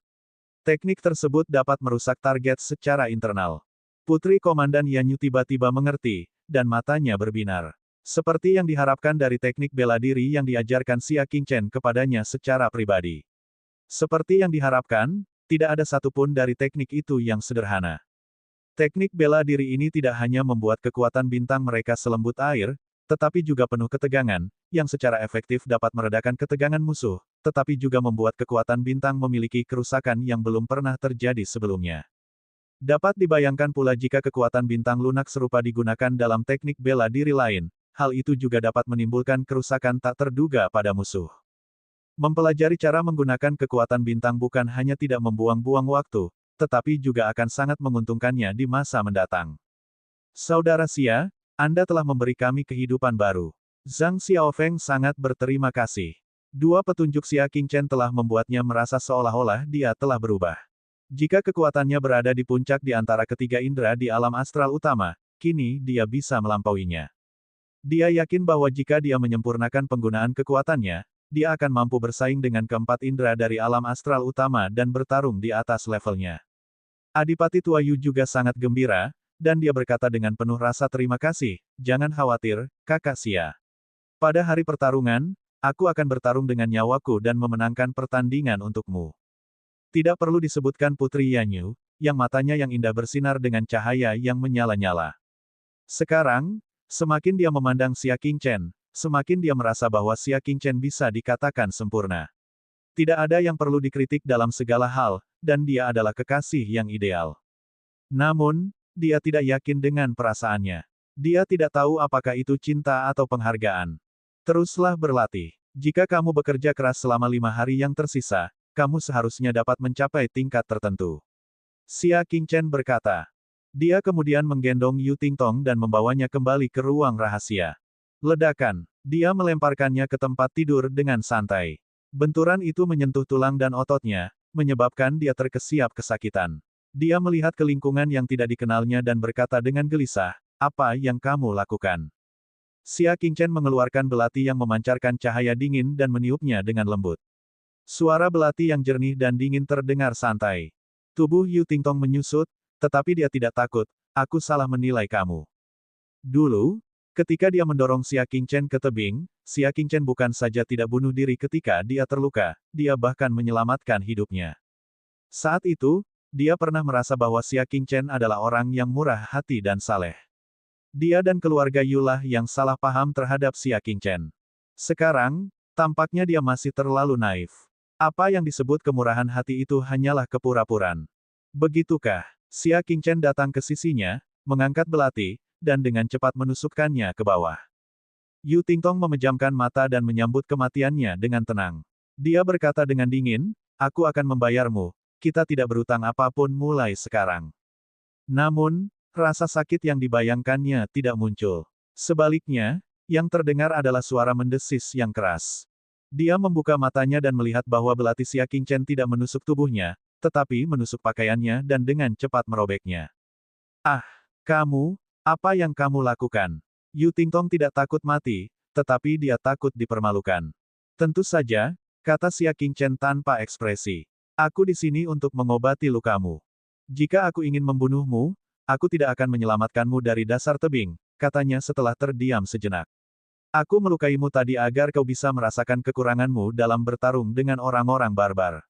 Teknik tersebut dapat merusak target secara internal. Putri Komandan Yanyu tiba-tiba mengerti, dan matanya berbinar. Seperti yang diharapkan dari teknik bela diri yang diajarkan Xia Qingchen kepadanya secara pribadi. Seperti yang diharapkan, tidak ada satupun dari teknik itu yang sederhana. Teknik bela diri ini tidak hanya membuat kekuatan bintang mereka selembut air, tetapi juga penuh ketegangan, yang secara efektif dapat meredakan ketegangan musuh, tetapi juga membuat kekuatan bintang memiliki kerusakan yang belum pernah terjadi sebelumnya. Dapat dibayangkan pula jika kekuatan bintang lunak serupa digunakan dalam teknik bela diri lain, hal itu juga dapat menimbulkan kerusakan tak terduga pada musuh. Mempelajari cara menggunakan kekuatan bintang bukan hanya tidak membuang-buang waktu, tetapi juga akan sangat menguntungkannya di masa mendatang. Saudara Xia, Anda telah memberi kami kehidupan baru. Zhang Xiaofeng sangat berterima kasih. Dua petunjuk Xia Qingchen telah membuatnya merasa seolah-olah dia telah berubah. Jika kekuatannya berada di puncak di antara ketiga indera di alam astral utama, kini dia bisa melampauinya. Dia yakin bahwa jika dia menyempurnakan penggunaan kekuatannya, dia akan mampu bersaing dengan keempat indera dari alam astral utama dan bertarung di atas levelnya. Adipati Tua Yu juga sangat gembira, dan dia berkata dengan penuh rasa terima kasih, jangan khawatir, kakak Xia. Pada hari pertarungan, aku akan bertarung dengan nyawaku dan memenangkan pertandingan untukmu. Tidak perlu disebutkan Putri Yanyu, yang matanya yang indah bersinar dengan cahaya yang menyala-nyala. Sekarang, semakin dia memandang Xia Qingchen, semakin dia merasa bahwa Xia Qingchen bisa dikatakan sempurna. Tidak ada yang perlu dikritik dalam segala hal, dan dia adalah kekasih yang ideal. Namun, dia tidak yakin dengan perasaannya. Dia tidak tahu apakah itu cinta atau penghargaan. Teruslah berlatih. Jika kamu bekerja keras selama 5 hari yang tersisa, kamu seharusnya dapat mencapai tingkat tertentu. Xia Qingchen berkata. Dia kemudian menggendong Yu Tingtong dan membawanya kembali ke ruang rahasia. Ledakan. Dia melemparkannya ke tempat tidur dengan santai. Benturan itu menyentuh tulang dan ototnya, menyebabkan dia terkesiap kesakitan. Dia melihat ke lingkungan yang tidak dikenalnya dan berkata dengan gelisah, apa yang kamu lakukan? Xia Qingchen mengeluarkan belati yang memancarkan cahaya dingin dan meniupnya dengan lembut. Suara belati yang jernih dan dingin terdengar santai. Tubuh Yu Tingtong menyusut, tetapi dia tidak takut, aku salah menilai kamu. Dulu, ketika dia mendorong Xia Qingchen ke tebing, Xia Qingchen bukan saja tidak bunuh diri ketika dia terluka, dia bahkan menyelamatkan hidupnya. Saat itu, dia pernah merasa bahwa Xia Qingchen adalah orang yang murah hati dan saleh. Dia dan keluarga Yu lah yang salah paham terhadap Xia Qingchen. Sekarang, tampaknya dia masih terlalu naif. Apa yang disebut kemurahan hati itu hanyalah kepura-puraan. Begitukah? Xia Qingchen datang ke sisinya, mengangkat belati, dan dengan cepat menusukkannya ke bawah. Yu Tingtong memejamkan mata dan menyambut kematiannya dengan tenang. Dia berkata dengan dingin, aku akan membayarmu, kita tidak berutang apapun mulai sekarang. Namun, rasa sakit yang dibayangkannya tidak muncul. Sebaliknya, yang terdengar adalah suara mendesis yang keras. Dia membuka matanya dan melihat bahwa belati Xia Qingchen tidak menusuk tubuhnya, tetapi menusuk pakaiannya dan dengan cepat merobeknya. Ah, kamu, apa yang kamu lakukan? Yu Tingtong tidak takut mati, tetapi dia takut dipermalukan. Tentu saja, kata Xia Qingchen tanpa ekspresi. Aku di sini untuk mengobati lukamu. Jika aku ingin membunuhmu, aku tidak akan menyelamatkanmu dari dasar tebing, katanya setelah terdiam sejenak. Aku melukaimu tadi agar kau bisa merasakan kekuranganmu dalam bertarung dengan orang-orang barbar.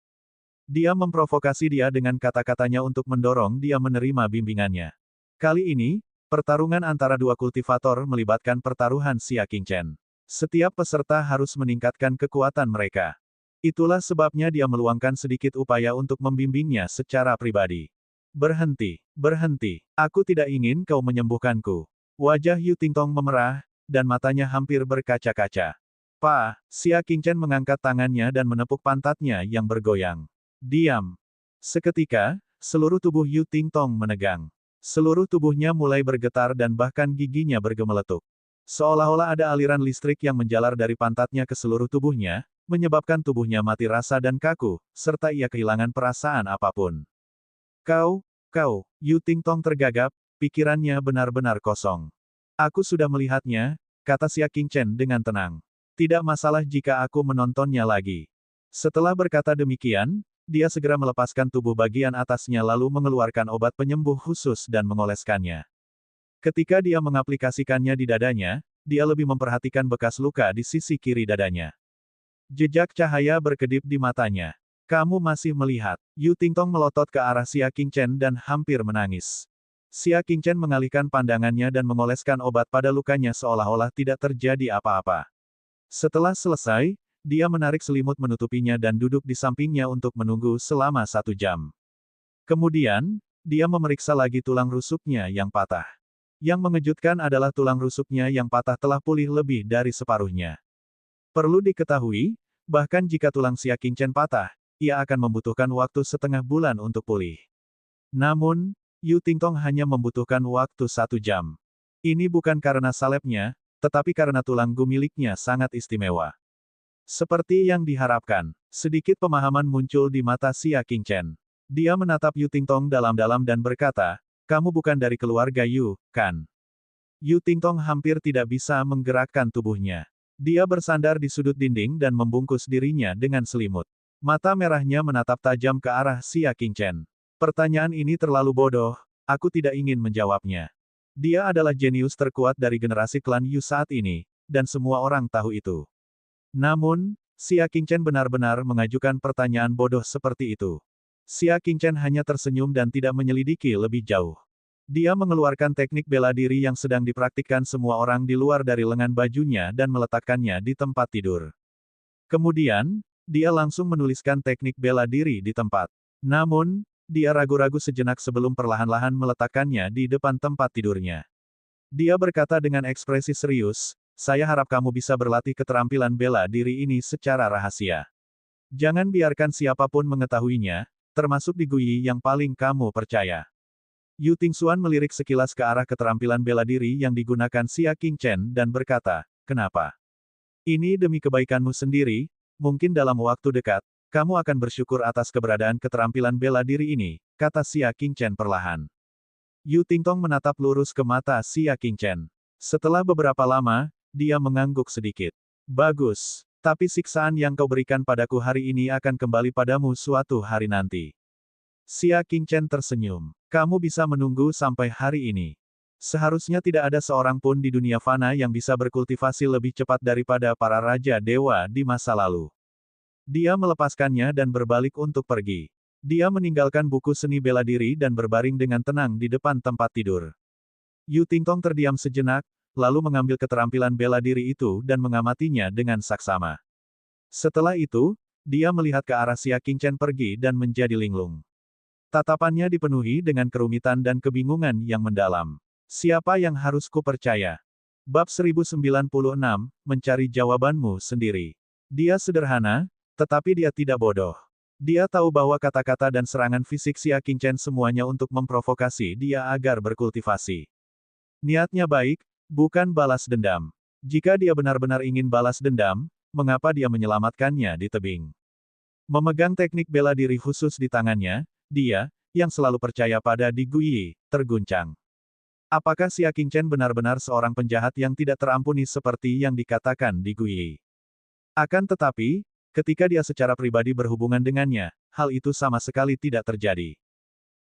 Dia memprovokasi dia dengan kata-katanya untuk mendorong dia menerima bimbingannya. Kali ini, pertarungan antara dua kultivator melibatkan pertaruhan Xia Qingchen. Setiap peserta harus meningkatkan kekuatan mereka. Itulah sebabnya dia meluangkan sedikit upaya untuk membimbingnya secara pribadi. Berhenti, berhenti. Aku tidak ingin kau menyembuhkanku. Wajah Yu Tingtong memerah, dan matanya hampir berkaca-kaca. Pa, Xia Qingchen mengangkat tangannya dan menepuk pantatnya yang bergoyang. Diam. Seketika, seluruh tubuh Yu Tingtong menegang. Seluruh tubuhnya mulai bergetar dan bahkan giginya bergemeletuk. Seolah-olah ada aliran listrik yang menjalar dari pantatnya ke seluruh tubuhnya, menyebabkan tubuhnya mati rasa dan kaku, serta ia kehilangan perasaan apapun. Kau, Yu Tingtong tergagap, pikirannya benar-benar kosong. Aku sudah melihatnya, kata Xia Qingchen dengan tenang. Tidak masalah jika aku menontonnya lagi. Setelah berkata demikian, dia segera melepaskan tubuh bagian atasnya lalu mengeluarkan obat penyembuh khusus dan mengoleskannya. Ketika dia mengaplikasikannya di dadanya, dia lebih memperhatikan bekas luka di sisi kiri dadanya. Jejak cahaya berkedip di matanya. Kamu masih melihat. Yu Tingtong melotot ke arah Xia Qingchen dan hampir menangis. Xia Qingchen mengalihkan pandangannya dan mengoleskan obat pada lukanya seolah-olah tidak terjadi apa-apa. Setelah selesai, dia menarik selimut menutupinya dan duduk di sampingnya untuk menunggu selama 1 jam. Kemudian, dia memeriksa lagi tulang rusuknya yang patah. Yang mengejutkan adalah tulang rusuknya yang patah telah pulih lebih dari separuhnya. Perlu diketahui, bahkan jika tulang Xia Qingchen patah, ia akan membutuhkan waktu setengah bulan untuk pulih. Namun, Yu Tingtong hanya membutuhkan waktu 1 jam. Ini bukan karena salepnya, tetapi karena tulang gu miliknya sangat istimewa. Seperti yang diharapkan, sedikit pemahaman muncul di mata Xia Qingchen. Dia menatap Yu Tingtong dalam-dalam dan berkata, kamu bukan dari keluarga Yu, kan? Yu Tingtong hampir tidak bisa menggerakkan tubuhnya. Dia bersandar di sudut dinding dan membungkus dirinya dengan selimut. Mata merahnya menatap tajam ke arah Xia Qingchen. Pertanyaan ini terlalu bodoh, aku tidak ingin menjawabnya. Dia adalah jenius terkuat dari generasi klan Yu saat ini, dan semua orang tahu itu. Namun, Xia Qingchen benar-benar mengajukan pertanyaan bodoh seperti itu. Xia Qingchen hanya tersenyum dan tidak menyelidiki lebih jauh. Dia mengeluarkan teknik bela diri yang sedang dipraktikkan semua orang di luar dari lengan bajunya dan meletakkannya di tempat tidur. Kemudian, dia langsung menuliskan teknik bela diri di tempat. Namun, dia ragu-ragu sejenak sebelum perlahan-lahan meletakkannya di depan tempat tidurnya. Dia berkata dengan ekspresi serius, saya harap kamu bisa berlatih keterampilan bela diri ini secara rahasia. Jangan biarkan siapapun mengetahuinya, termasuk Di Guyi yang paling kamu percaya. Yu Tingxuan melirik sekilas ke arah keterampilan bela diri yang digunakan Xia Qingchen dan berkata, kenapa? Ini demi kebaikanmu sendiri, mungkin dalam waktu dekat, kamu akan bersyukur atas keberadaan keterampilan bela diri ini, kata Xia Qingchen perlahan. Yu Tingtong menatap lurus ke mata Xia Qingchen. Setelah beberapa lama, dia mengangguk sedikit. Bagus, tapi siksaan yang kau berikan padaku hari ini akan kembali padamu suatu hari nanti. Xia Qingchen tersenyum. Kamu bisa menunggu sampai hari ini. Seharusnya tidak ada seorang pun di dunia fana yang bisa berkultivasi lebih cepat daripada para raja dewa di masa lalu. Dia melepaskannya dan berbalik untuk pergi. Dia meninggalkan buku seni bela diri dan berbaring dengan tenang di depan tempat tidur. Yu Tingtong terdiam sejenak, lalu mengambil keterampilan bela diri itu dan mengamatinya dengan saksama. Setelah itu, dia melihat ke arah Xia Qingchen pergi dan menjadi linglung. Tatapannya dipenuhi dengan kerumitan dan kebingungan yang mendalam. Siapa yang harus kupercaya? Bab 1096, mencari jawabanmu sendiri. Dia sederhana, tetapi dia tidak bodoh. Dia tahu bahwa kata-kata dan serangan fisik Xia Qingchen semuanya untuk memprovokasi dia agar berkultivasi. Niatnya baik, bukan balas dendam. Jika dia benar-benar ingin balas dendam, mengapa dia menyelamatkannya di tebing? Memegang teknik bela diri khusus di tangannya, dia, yang selalu percaya pada Di Guyi, terguncang. Apakah Xia Qingchen benar-benar seorang penjahat yang tidak terampuni seperti yang dikatakan Di Guyi? Akan tetapi, Ketika dia secara pribadi berhubungan dengannya, hal itu sama sekali tidak terjadi.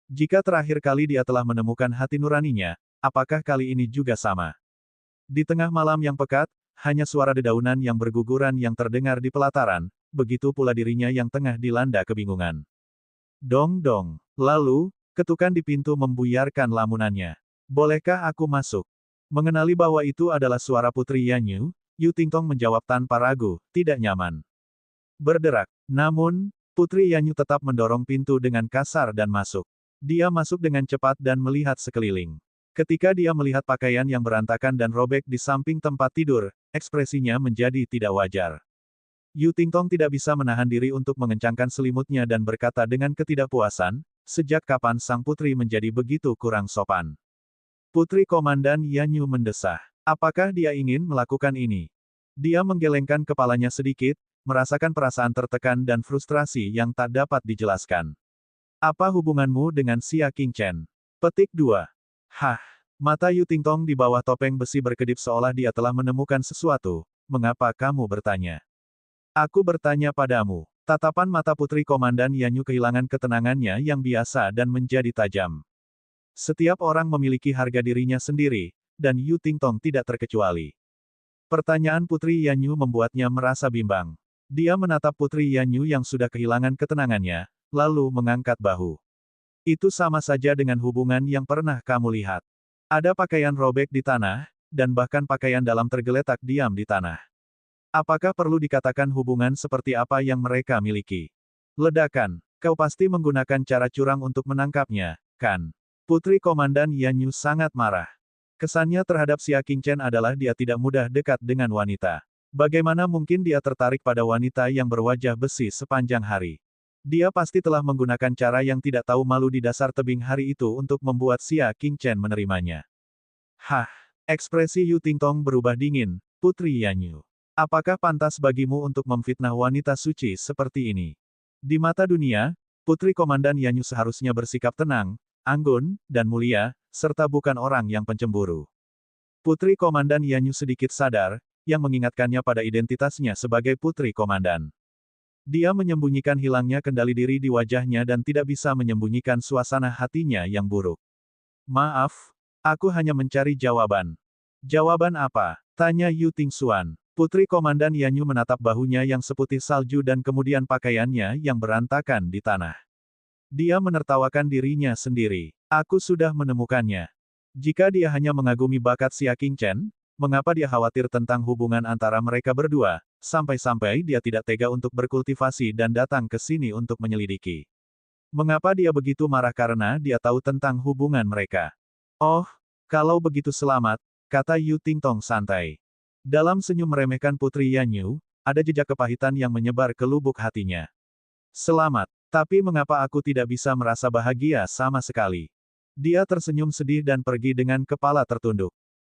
Jika terakhir kali dia telah menemukan hati nuraninya, apakah kali ini juga sama? Di tengah malam yang pekat, hanya suara dedaunan yang berguguran yang terdengar di pelataran, begitu pula dirinya yang tengah dilanda kebingungan. Dong-dong. Lalu, ketukan di pintu membuyarkan lamunannya. Bolehkah aku masuk? Mengenali bahwa itu adalah suara Putri Yanyu, Yu Tingtong menjawab tanpa ragu, tidak nyaman. Berderak. Namun, Putri Yanyu tetap mendorong pintu dengan kasar dan masuk. Dia masuk dengan cepat dan melihat sekeliling. Ketika dia melihat pakaian yang berantakan dan robek di samping tempat tidur, ekspresinya menjadi tidak wajar. Yu Tingtong tidak bisa menahan diri untuk mengencangkan selimutnya dan berkata dengan ketidakpuasan, sejak kapan sang putri menjadi begitu kurang sopan? Putri Komandan Yanyu mendesah. Apakah dia ingin melakukan ini? Dia menggelengkan kepalanya sedikit, merasakan perasaan tertekan dan frustrasi yang tak dapat dijelaskan. Apa hubunganmu dengan Xia Qingchen? Petik 2. Hah. Mata Yu Tingtong di bawah topeng besi berkedip seolah dia telah menemukan sesuatu. Mengapa kamu bertanya? Aku bertanya padamu. Tatapan mata Putri Komandan Yanyu kehilangan ketenangannya yang biasa dan menjadi tajam. Setiap orang memiliki harga dirinya sendiri, dan Yu Tingtong tidak terkecuali. Pertanyaan Putri Yanyu membuatnya merasa bimbang. Dia menatap Putri Yanyu yang sudah kehilangan ketenangannya, lalu mengangkat bahu. Itu sama saja dengan hubungan yang pernah kamu lihat. Ada pakaian robek di tanah, dan bahkan pakaian dalam tergeletak diam di tanah. Apakah perlu dikatakan hubungan seperti apa yang mereka miliki? Ledakan. Kau pasti menggunakan cara curang untuk menangkapnya, kan? Putri Komandan Yanyu sangat marah. Kesannya terhadap Xia Qingchen adalah dia tidak mudah dekat dengan wanita. Bagaimana mungkin dia tertarik pada wanita yang berwajah besi sepanjang hari? Dia pasti telah menggunakan cara yang tidak tahu malu di dasar tebing hari itu untuk membuat Xia Qingchen menerimanya. Hah, ekspresi Yu Tingtong berubah dingin, Putri Yanyu. Apakah pantas bagimu untuk memfitnah wanita suci seperti ini? Di mata dunia, Putri Komandan Yanyu seharusnya bersikap tenang, anggun, dan mulia, serta bukan orang yang pencemburu. Putri Komandan Yanyu sedikit sadar, yang mengingatkannya pada identitasnya sebagai Putri Komandan. Dia menyembunyikan hilangnya kendali diri di wajahnya dan tidak bisa menyembunyikan suasana hatinya yang buruk. Maaf, aku hanya mencari jawaban. Jawaban apa? Tanya Yu Tingxuan. Putri Komandan Yanyu menatap bahunya yang seputih salju dan kemudian pakaiannya yang berantakan di tanah. Dia menertawakan dirinya sendiri. Aku sudah menemukannya. Jika dia hanya mengagumi bakat Xia Qingchen, mengapa dia khawatir tentang hubungan antara mereka berdua, sampai-sampai dia tidak tega untuk berkultivasi dan datang ke sini untuk menyelidiki. Mengapa dia begitu marah karena dia tahu tentang hubungan mereka? Oh, kalau begitu selamat, kata Yu Tingtong santai. Dalam senyum meremehkan Putri Yanyu, ada jejak kepahitan yang menyebar ke lubuk hatinya. Selamat, tapi mengapa aku tidak bisa merasa bahagia sama sekali? Dia tersenyum sedih dan pergi dengan kepala tertunduk.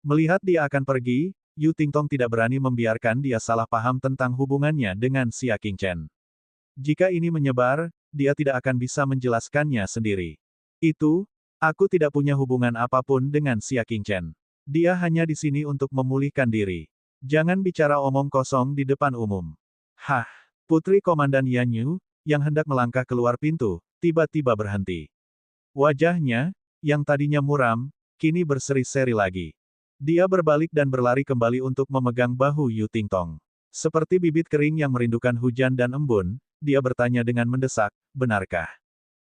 Melihat dia akan pergi, Yu Tingtong tidak berani membiarkan dia salah paham tentang hubungannya dengan Xia Qingchen. Jika ini menyebar, dia tidak akan bisa menjelaskannya sendiri. Aku tidak punya hubungan apapun dengan Xia Qingchen. Dia hanya di sini untuk memulihkan diri. Jangan bicara omong kosong di depan umum. Hah, Putri Komandan Yanyu, yang hendak melangkah keluar pintu, tiba-tiba berhenti. Wajahnya, yang tadinya muram, kini berseri-seri lagi. Dia berbalik dan berlari kembali untuk memegang bahu Yu Tingtong. Seperti bibit kering yang merindukan hujan dan embun, dia bertanya dengan mendesak, benarkah?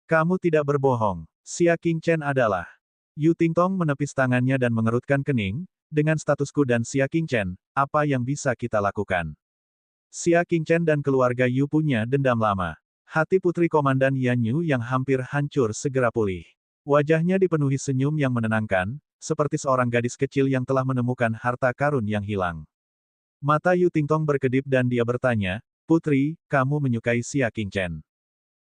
Kamu tidak berbohong. Xia Qingchen adalah. Yu Tingtong menepis tangannya dan mengerutkan kening, dengan statusku dan Xia Qingchen, apa yang bisa kita lakukan? Xia Qingchen dan keluarga Yu punya dendam lama. Hati Putri Komandan Yanyu yang hampir hancur segera pulih. Wajahnya dipenuhi senyum yang menenangkan, seperti seorang gadis kecil yang telah menemukan harta karun yang hilang. Mata Yu Tingtong berkedip dan dia bertanya, Putri, kamu menyukai Xia Qingchen.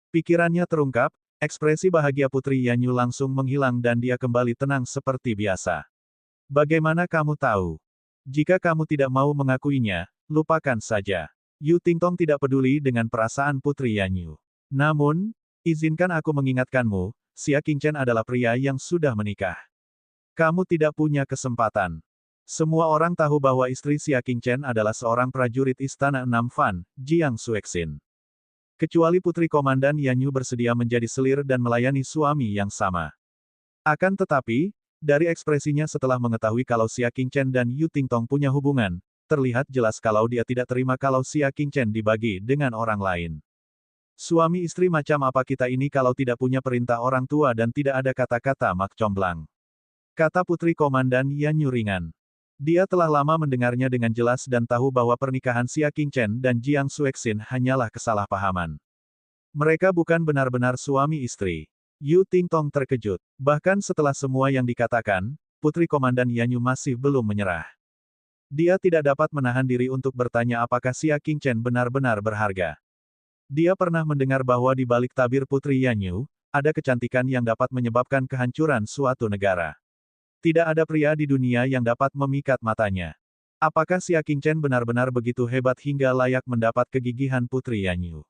Pikirannya terungkap, ekspresi bahagia Putri Yanyu langsung menghilang dan dia kembali tenang seperti biasa. Bagaimana kamu tahu? Jika kamu tidak mau mengakuinya, lupakan saja. Yu Tingtong tidak peduli dengan perasaan Putri Yanyu. Namun, izinkan aku mengingatkanmu, Xia Qingchen adalah pria yang sudah menikah. Kamu tidak punya kesempatan. Semua orang tahu bahwa istri Xia Qingchen adalah seorang prajurit Istana Enam Fan, Jiang Xuexin. Kecuali Putri Komandan Yanyu bersedia menjadi selir dan melayani suami yang sama. Akan tetapi, dari ekspresinya setelah mengetahui kalau Xia Qingchen dan Yu Tingtong punya hubungan, terlihat jelas kalau dia tidak terima kalau Xia Qingchen dibagi dengan orang lain. Suami istri macam apa kita ini kalau tidak punya perintah orang tua dan tidak ada kata-kata mak comblang? Kata Putri Komandan Yanyu ringan. Dia telah lama mendengarnya dengan jelas dan tahu bahwa pernikahan Xia Qingchen dan Jiang Xuexin hanyalah kesalahpahaman. Mereka bukan benar-benar suami istri. Yu Tingtong terkejut. Bahkan setelah semua yang dikatakan, Putri Komandan Yanyu masih belum menyerah. Dia tidak dapat menahan diri untuk bertanya apakah Xia Qingchen benar-benar berharga. Dia pernah mendengar bahwa di balik tabir Putri Yanyu, ada kecantikan yang dapat menyebabkan kehancuran suatu negara. Tidak ada pria di dunia yang dapat memikat matanya. Apakah Xia Qingchen benar-benar begitu hebat hingga layak mendapat kegigihan Putri Yanyu?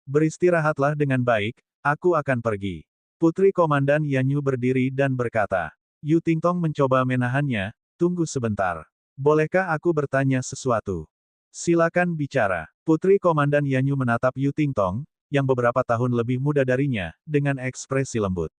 Beristirahatlah dengan baik, aku akan pergi. Putri Komandan Yanyu berdiri dan berkata. Yu Tingtong mencoba menahannya, tunggu sebentar. Bolehkah aku bertanya sesuatu? Silakan bicara. Putri Komandan Yanyu menatap Yu Tingtong, yang beberapa tahun lebih muda darinya, dengan ekspresi lembut.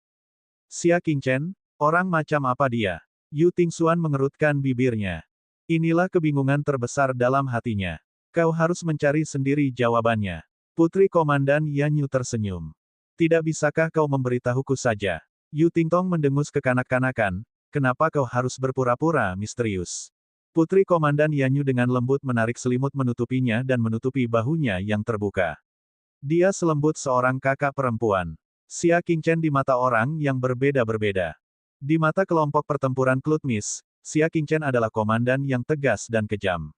Xia Qingchen, orang macam apa dia? Yu Tingxuan mengerutkan bibirnya. Inilah kebingungan terbesar dalam hatinya. Kau harus mencari sendiri jawabannya. Putri Komandan Yanyu tersenyum. Tidak bisakah kau memberitahuku saja? Yu Tingtong mendengus kekanak-kanakan, kenapa kau harus berpura-pura misterius? Putri Komandan Yanyu dengan lembut menarik selimut menutupinya dan menutupi bahunya yang terbuka. Dia selembut seorang kakak perempuan. Xia Qingchen di mata orang yang berbeda-berbeda. Di mata kelompok pertempuran Klutmis, Xia Qingchen adalah komandan yang tegas dan kejam.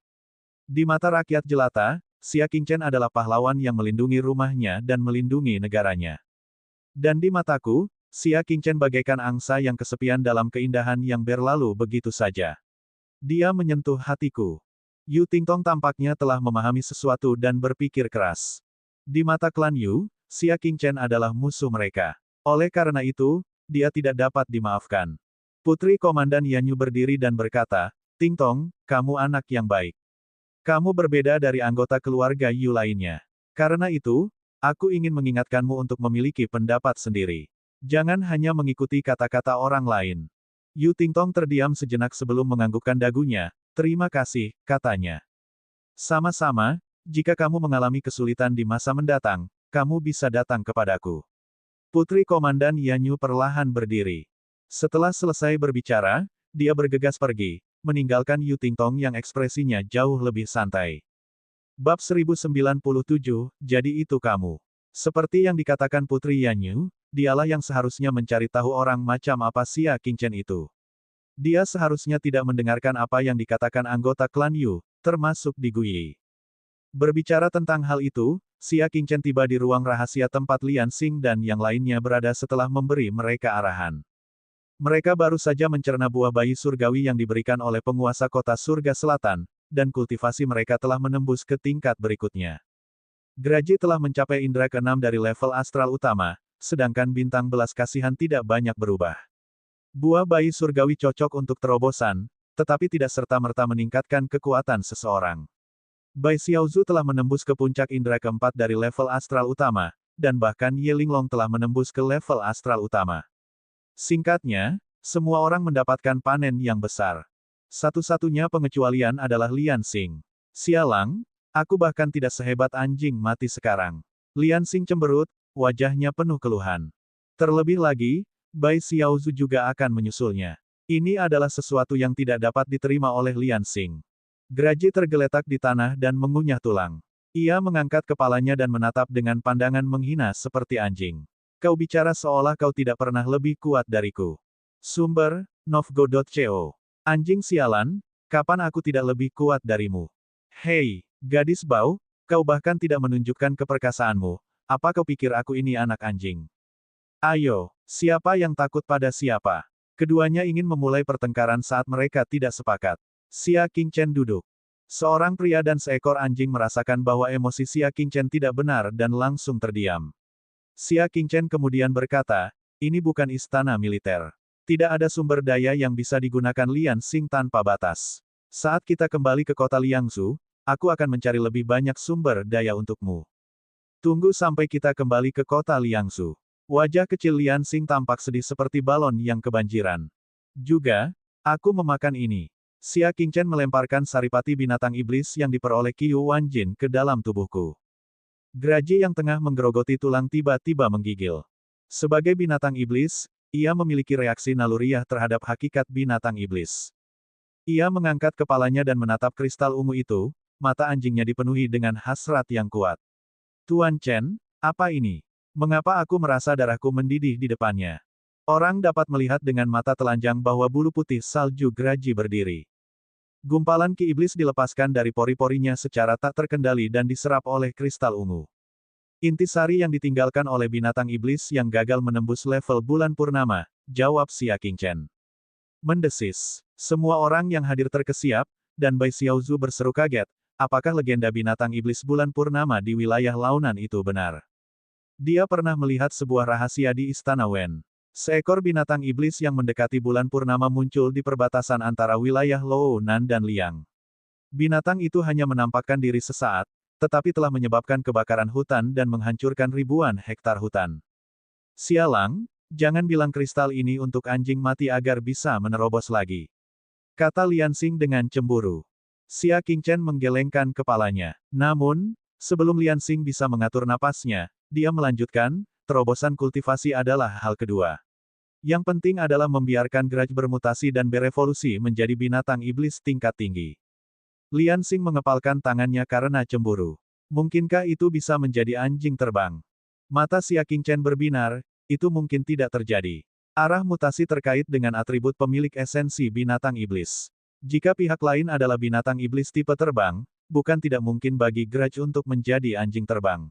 Di mata rakyat jelata, Xia Qingchen adalah pahlawan yang melindungi rumahnya dan melindungi negaranya. Dan di mataku, Xia Qingchen bagaikan angsa yang kesepian dalam keindahan yang berlalu begitu saja. Dia menyentuh hatiku. Yu Tingtong tampaknya telah memahami sesuatu dan berpikir keras. Di mata klan Yu, Xia Qingchen adalah musuh mereka. Oleh karena itu, dia tidak dapat dimaafkan. Putri Komandan Yanyu berdiri dan berkata, Tingtong, kamu anak yang baik. Kamu berbeda dari anggota keluarga Yu lainnya. Karena itu, aku ingin mengingatkanmu untuk memiliki pendapat sendiri. Jangan hanya mengikuti kata-kata orang lain. Yu Tingtong terdiam sejenak sebelum menganggukkan dagunya. Terima kasih, katanya. Sama-sama, jika kamu mengalami kesulitan di masa mendatang, kamu bisa datang kepadaku. Putri Komandan Yanyu perlahan berdiri. Setelah selesai berbicara, dia bergegas pergi, meninggalkan Yu Tingtong yang ekspresinya jauh lebih santai. Bab 1097, jadi itu kamu. Seperti yang dikatakan Putri Yanyu, dialah yang seharusnya mencari tahu orang macam apa Xia Qingchen itu. Dia seharusnya tidak mendengarkan apa yang dikatakan anggota klan Yu, termasuk Di Guyi. Berbicara tentang hal itu, Xia Qingchen tiba di ruang rahasia tempat Lian Xing dan yang lainnya berada setelah memberi mereka arahan. Mereka baru saja mencerna buah bayi surgawi yang diberikan oleh penguasa kota surga selatan, dan kultivasi mereka telah menembus ke tingkat berikutnya. Graji telah mencapai indera ke-6 dari level astral utama, sedangkan bintang belas kasihan tidak banyak berubah. Buah bayi surgawi cocok untuk terobosan, tetapi tidak serta-merta meningkatkan kekuatan seseorang. Bai Xiaozu telah menembus ke puncak indera keempat dari level astral utama, dan bahkan Ye Linglong telah menembus ke level astral utama. Singkatnya, semua orang mendapatkan panen yang besar. Satu-satunya pengecualian adalah Lian Xing. Sialang, aku bahkan tidak sehebat anjing mati sekarang. Lian Xing cemberut, wajahnya penuh keluhan. Terlebih lagi, Bai Xiaozu juga akan menyusulnya. Ini adalah sesuatu yang tidak dapat diterima oleh Lian Xing. Graji tergeletak di tanah dan mengunyah tulang. Ia mengangkat kepalanya dan menatap dengan pandangan menghina seperti anjing. Kau bicara seolah kau tidak pernah lebih kuat dariku. Sumber, Novgo.co. Anjing sialan, kapan aku tidak lebih kuat darimu? Hei, gadis bau, kau bahkan tidak menunjukkan keperkasaanmu. Apa kau pikir aku ini anak anjing? Ayo, siapa yang takut pada siapa? Keduanya ingin memulai pertengkaran saat mereka tidak sepakat. Xia Qingchen duduk. Seorang pria dan seekor anjing merasakan bahwa emosi Xia Qingchen tidak benar dan langsung terdiam. Xia Qingchen kemudian berkata, ini bukan istana militer. Tidak ada sumber daya yang bisa digunakan Lian Xing tanpa batas. Saat kita kembali ke kota Liangzhou, aku akan mencari lebih banyak sumber daya untukmu. Tunggu sampai kita kembali ke kota Liangzhou. Wajah kecil Lian Xing tampak sedih seperti balon yang kebanjiran. Juga, aku memakan ini. Xia Qingchen melemparkan saripati binatang iblis yang diperoleh Qiu Wanjin ke dalam tubuhku. Graji yang tengah menggerogoti tulang tiba-tiba menggigil. Sebagai binatang iblis, ia memiliki reaksi naluriah terhadap hakikat binatang iblis. Ia mengangkat kepalanya dan menatap kristal ungu itu, mata anjingnya dipenuhi dengan hasrat yang kuat. Tuan Chen, apa ini? Mengapa aku merasa darahku mendidih di depannya? Orang dapat melihat dengan mata telanjang bahwa bulu putih salju Graji berdiri. Gumpalan ki iblis dilepaskan dari pori-porinya secara tak terkendali dan diserap oleh kristal ungu. Intisari yang ditinggalkan oleh binatang iblis yang gagal menembus level bulan purnama, jawab Xia Qingchen. Mendesis. Semua orang yang hadir terkesiap, dan Bai Xiaozhu berseru kaget, apakah legenda binatang iblis bulan purnama di wilayah launan itu benar? Dia pernah melihat sebuah rahasia di Istana Wen. Seekor binatang iblis yang mendekati bulan purnama muncul di perbatasan antara wilayah Lounan dan Liang. Binatang itu hanya menampakkan diri sesaat, tetapi telah menyebabkan kebakaran hutan dan menghancurkan ribuan hektar hutan. Sialang, jangan bilang kristal ini untuk anjing mati agar bisa menerobos lagi. Kata Lian Xing dengan cemburu. Xia Qingchen menggelengkan kepalanya. Namun, sebelum Lian Xing bisa mengatur napasnya, dia melanjutkan, terobosan kultivasi adalah hal kedua. Yang penting adalah membiarkan Grudge bermutasi dan berevolusi menjadi binatang iblis tingkat tinggi. Lian Xing mengepalkan tangannya karena cemburu. Mungkinkah itu bisa menjadi anjing terbang? Mata Xia Qingchen berbinar, itu mungkin tidak terjadi. Arah mutasi terkait dengan atribut pemilik esensi binatang iblis. Jika pihak lain adalah binatang iblis tipe terbang, bukan tidak mungkin bagi Grudge untuk menjadi anjing terbang.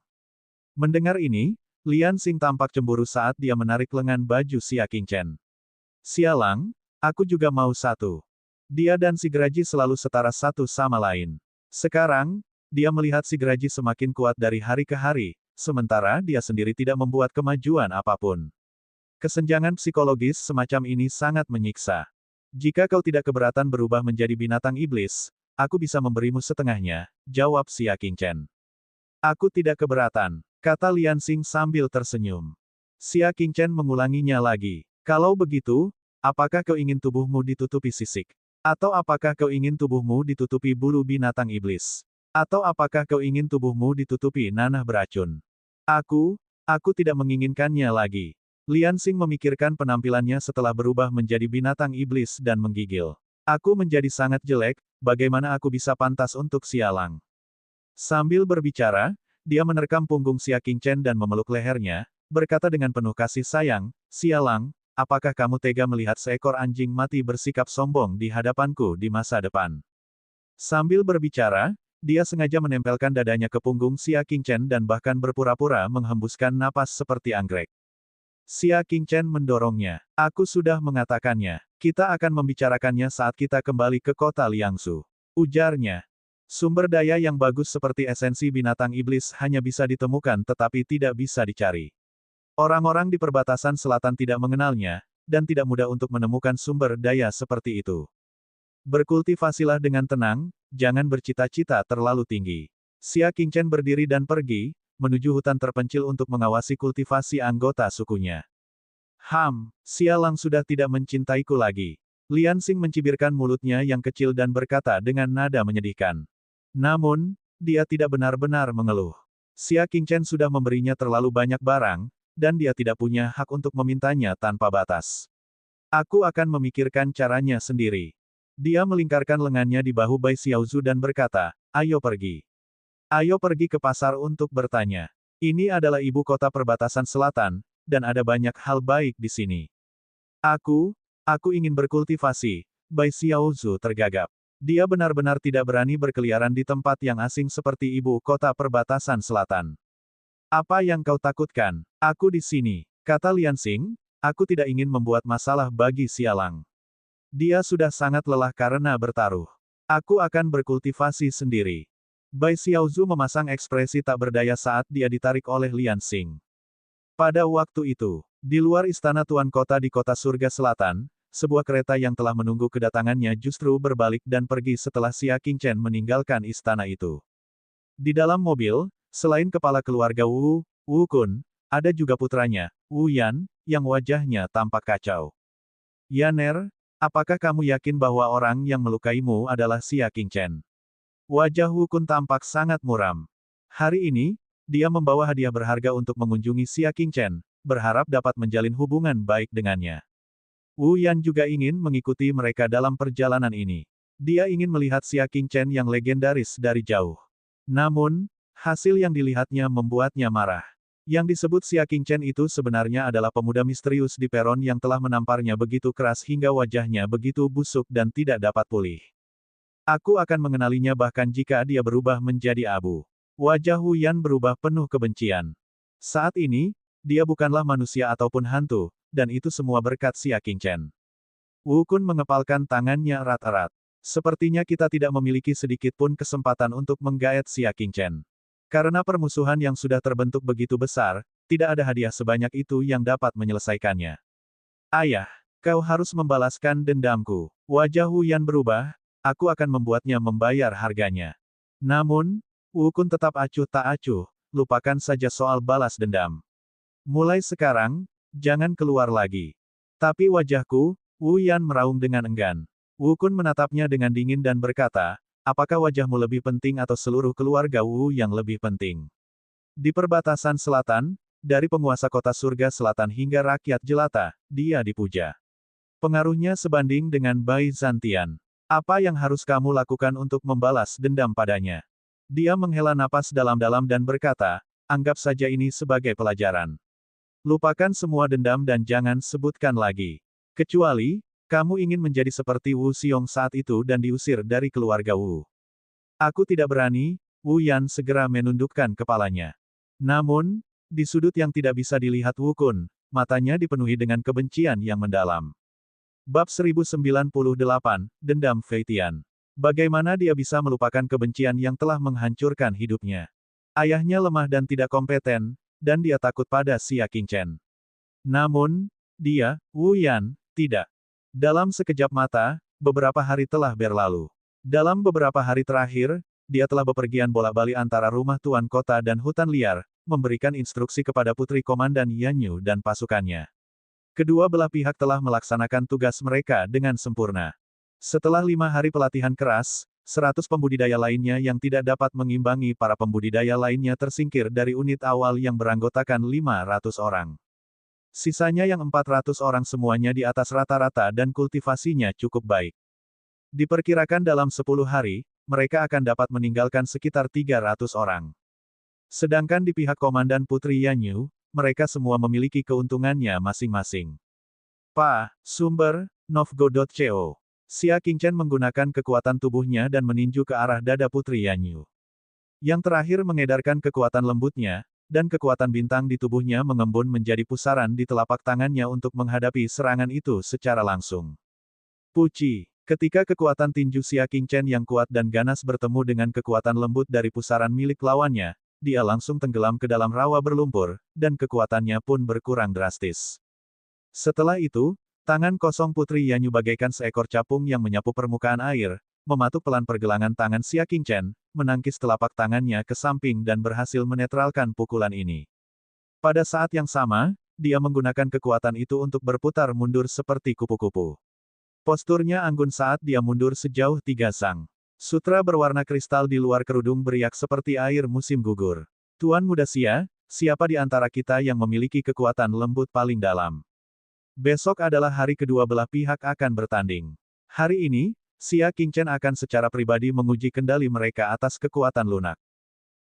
Mendengar ini, Lian Xing tampak cemburu saat dia menarik lengan baju Xia Qingchen. Sialang, aku juga mau satu. Dia dan si Graji selalu setara satu sama lain. Sekarang, dia melihat si Graji semakin kuat dari hari ke hari, sementara dia sendiri tidak membuat kemajuan apapun. Kesenjangan psikologis semacam ini sangat menyiksa. Jika kau tidak keberatan berubah menjadi binatang iblis, aku bisa memberimu setengahnya, jawab Xia Qingchen. Aku tidak keberatan, kata Lian Xing sambil tersenyum. Xia Qingchen mengulanginya lagi. Kalau begitu, apakah kau ingin tubuhmu ditutupi sisik? Atau apakah kau ingin tubuhmu ditutupi bulu binatang iblis? Atau apakah kau ingin tubuhmu ditutupi nanah beracun? Aku tidak menginginkannya lagi. Lian Xing memikirkan penampilannya setelah berubah menjadi binatang iblis dan menggigil. Aku menjadi sangat jelek, bagaimana aku bisa pantas untuk sialang? Sambil berbicara, dia menerkam punggung Xia Qingchen dan memeluk lehernya, berkata dengan penuh kasih sayang, sialang, apakah kamu tega melihat seekor anjing mati bersikap sombong di hadapanku di masa depan? Sambil berbicara, dia sengaja menempelkan dadanya ke punggung Xia Qingchen dan bahkan berpura-pura menghembuskan napas seperti anggrek. Xia Qingchen mendorongnya. Aku sudah mengatakannya. Kita akan membicarakannya saat kita kembali ke kota Liangzhou. Ujarnya. Sumber daya yang bagus seperti esensi binatang iblis hanya bisa ditemukan tetapi tidak bisa dicari. Orang-orang di perbatasan selatan tidak mengenalnya, dan tidak mudah untuk menemukan sumber daya seperti itu. Berkultivasilah dengan tenang, jangan bercita-cita terlalu tinggi. Xia Qingchen berdiri dan pergi, menuju hutan terpencil untuk mengawasi kultivasi anggota sukunya. Sialang sudah tidak mencintaiku lagi. Lian Xing mencibirkan mulutnya yang kecil dan berkata dengan nada menyedihkan. Namun, dia tidak benar-benar mengeluh. Xia Qingchen sudah memberinya terlalu banyak barang, dan dia tidak punya hak untuk memintanya tanpa batas. Aku akan memikirkan caranya sendiri. Dia melingkarkan lengannya di bahu Bai Xiaozhu dan berkata, ayo pergi. Ayo pergi ke pasar untuk bertanya. Ini adalah ibu kota perbatasan selatan, dan ada banyak hal baik di sini. Aku ingin berkultivasi. Bai Xiaozhu tergagap. Dia benar-benar tidak berani berkeliaran di tempat yang asing seperti ibu kota perbatasan selatan. Apa yang kau takutkan? Aku di sini, kata Lian Xing, aku tidak ingin membuat masalah bagi sialang. Dia sudah sangat lelah karena bertaruh. Aku akan berkultivasi sendiri. Bai Xiaozhu memasang ekspresi tak berdaya saat dia ditarik oleh Lian Xing. Pada waktu itu, Di luar istana Tuan Kota di Kota Surga Selatan, sebuah kereta yang telah menunggu kedatangannya justru berbalik dan pergi setelah Xia Qingchen meninggalkan istana itu. Di dalam mobil, selain kepala keluarga Wu, Wu Kun, ada juga putranya, Wu Yan, yang wajahnya tampak kacau. Yaner, apakah kamu yakin bahwa orang yang melukaimu adalah Xia Qingchen? Wajah Wu Kun tampak sangat muram. Hari ini, dia membawa hadiah berharga untuk mengunjungi Xia Qingchen, berharap dapat menjalin hubungan baik dengannya. Wu Yan juga ingin mengikuti mereka dalam perjalanan ini. Dia ingin melihat Xia Qingchen yang legendaris dari jauh. Namun, hasil yang dilihatnya membuatnya marah. Yang disebut Xia Qingchen itu sebenarnya adalah pemuda misterius di peron yang telah menamparnya begitu keras hingga wajahnya begitu busuk dan tidak dapat pulih. Aku akan mengenalinya bahkan jika dia berubah menjadi abu. Wajah Wu Yan berubah penuh kebencian. Saat ini, dia bukanlah manusia ataupun hantu, dan itu semua berkat Xia Qingchen. Wu Kun mengepalkan tangannya erat-erat. Sepertinya kita tidak memiliki sedikit pun kesempatan untuk menggaet Xia Qingchen. Karena permusuhan yang sudah terbentuk begitu besar, tidak ada hadiah sebanyak itu yang dapat menyelesaikannya. Ayah, kau harus membalaskan dendamku. Wajah Wu Yan berubah, aku akan membuatnya membayar harganya. Namun, Wu Kun tetap acuh tak acuh, lupakan saja soal balas dendam. Mulai sekarang, jangan keluar lagi. Tapi wajahku, Wu Yan meraung dengan enggan. Wu Kun menatapnya dengan dingin dan berkata, apakah wajahmu lebih penting atau seluruh keluarga Wu yang lebih penting? Di perbatasan selatan, dari penguasa kota surga selatan hingga rakyat jelata, dia dipuja. Pengaruhnya sebanding dengan Bai Zantian. Apa yang harus kamu lakukan untuk membalas dendam padanya? Dia menghela napas dalam-dalam dan berkata, anggap saja ini sebagai pelajaran. Lupakan semua dendam dan jangan sebutkan lagi. Kecuali, kamu ingin menjadi seperti Wu Xiong saat itu dan diusir dari keluarga Wu. Aku tidak berani, Wu Yan segera menundukkan kepalanya. Namun, di sudut yang tidak bisa dilihat Wu Kun, matanya dipenuhi dengan kebencian yang mendalam. Bab 1098, Dendam Fei Tian. Bagaimana dia bisa melupakan kebencian yang telah menghancurkan hidupnya? Ayahnya lemah dan tidak kompeten, dan dia takut pada Xia Qingchen. Namun, dia, Wu Yan, tidak. Dalam sekejap mata, beberapa hari telah berlalu. Dalam beberapa hari terakhir, dia telah bepergian bolak-balik antara rumah tuan kota dan hutan liar, memberikan instruksi kepada Putri Komandan Yanyu dan pasukannya. Kedua belah pihak telah melaksanakan tugas mereka dengan sempurna. Setelah 5 hari pelatihan keras, 100 pembudidaya lainnya yang tidak dapat mengimbangi para pembudidaya lainnya tersingkir dari unit awal yang beranggotakan 500 orang. Sisanya yang 400 orang semuanya di atas rata-rata dan kultivasinya cukup baik. Diperkirakan dalam 10 hari, mereka akan dapat meninggalkan sekitar 300 orang. Sedangkan di pihak Komandan Putri Yanyu, mereka semua memiliki keuntungannya masing-masing. Sumber, Novgorod.co. Xia Qingchen menggunakan kekuatan tubuhnya dan meninju ke arah dada Putri Yanyu. Yang terakhir mengedarkan kekuatan lembutnya, dan kekuatan bintang di tubuhnya mengembun menjadi pusaran di telapak tangannya untuk menghadapi serangan itu secara langsung. Puci, ketika kekuatan tinju Xia Qingchen yang kuat dan ganas bertemu dengan kekuatan lembut dari pusaran milik lawannya, dia langsung tenggelam ke dalam rawa berlumpur, dan kekuatannya pun berkurang drastis. Setelah itu, tangan kosong Putri Yanyu bagaikan seekor capung yang menyapu permukaan air, mematuk pelan pergelangan tangan Xia Qingchen, menangkis telapak tangannya ke samping dan berhasil menetralkan pukulan ini. Pada saat yang sama, dia menggunakan kekuatan itu untuk berputar mundur seperti kupu-kupu. Posturnya anggun saat dia mundur sejauh 3 sang. Sutra berwarna kristal di luar kerudung beriak seperti air musim gugur. Tuan Muda Xia, siapa di antara kita yang memiliki kekuatan lembut paling dalam? Besok adalah hari kedua belah pihak akan bertanding. Hari ini, Xia Qingchen akan secara pribadi menguji kendali mereka atas kekuatan lunak.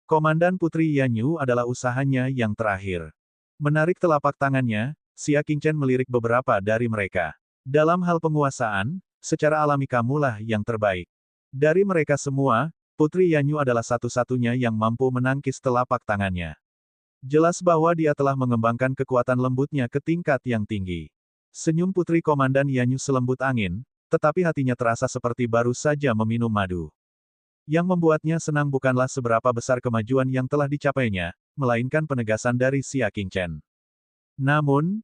Komandan Putri Yanyu adalah usahanya yang terakhir. Menarik telapak tangannya, Xia Qingchen melirik beberapa dari mereka. Dalam hal penguasaan, secara alami kamulah yang terbaik. Dari mereka semua, Putri Yanyu adalah satu-satunya yang mampu menangkis telapak tangannya. Jelas bahwa dia telah mengembangkan kekuatan lembutnya ke tingkat yang tinggi. Senyum Putri Komandan Yanyu selembut angin, tetapi hatinya terasa seperti baru saja meminum madu. Yang membuatnya senang bukanlah seberapa besar kemajuan yang telah dicapainya, melainkan penegasan dari Xia Qingchen. Namun,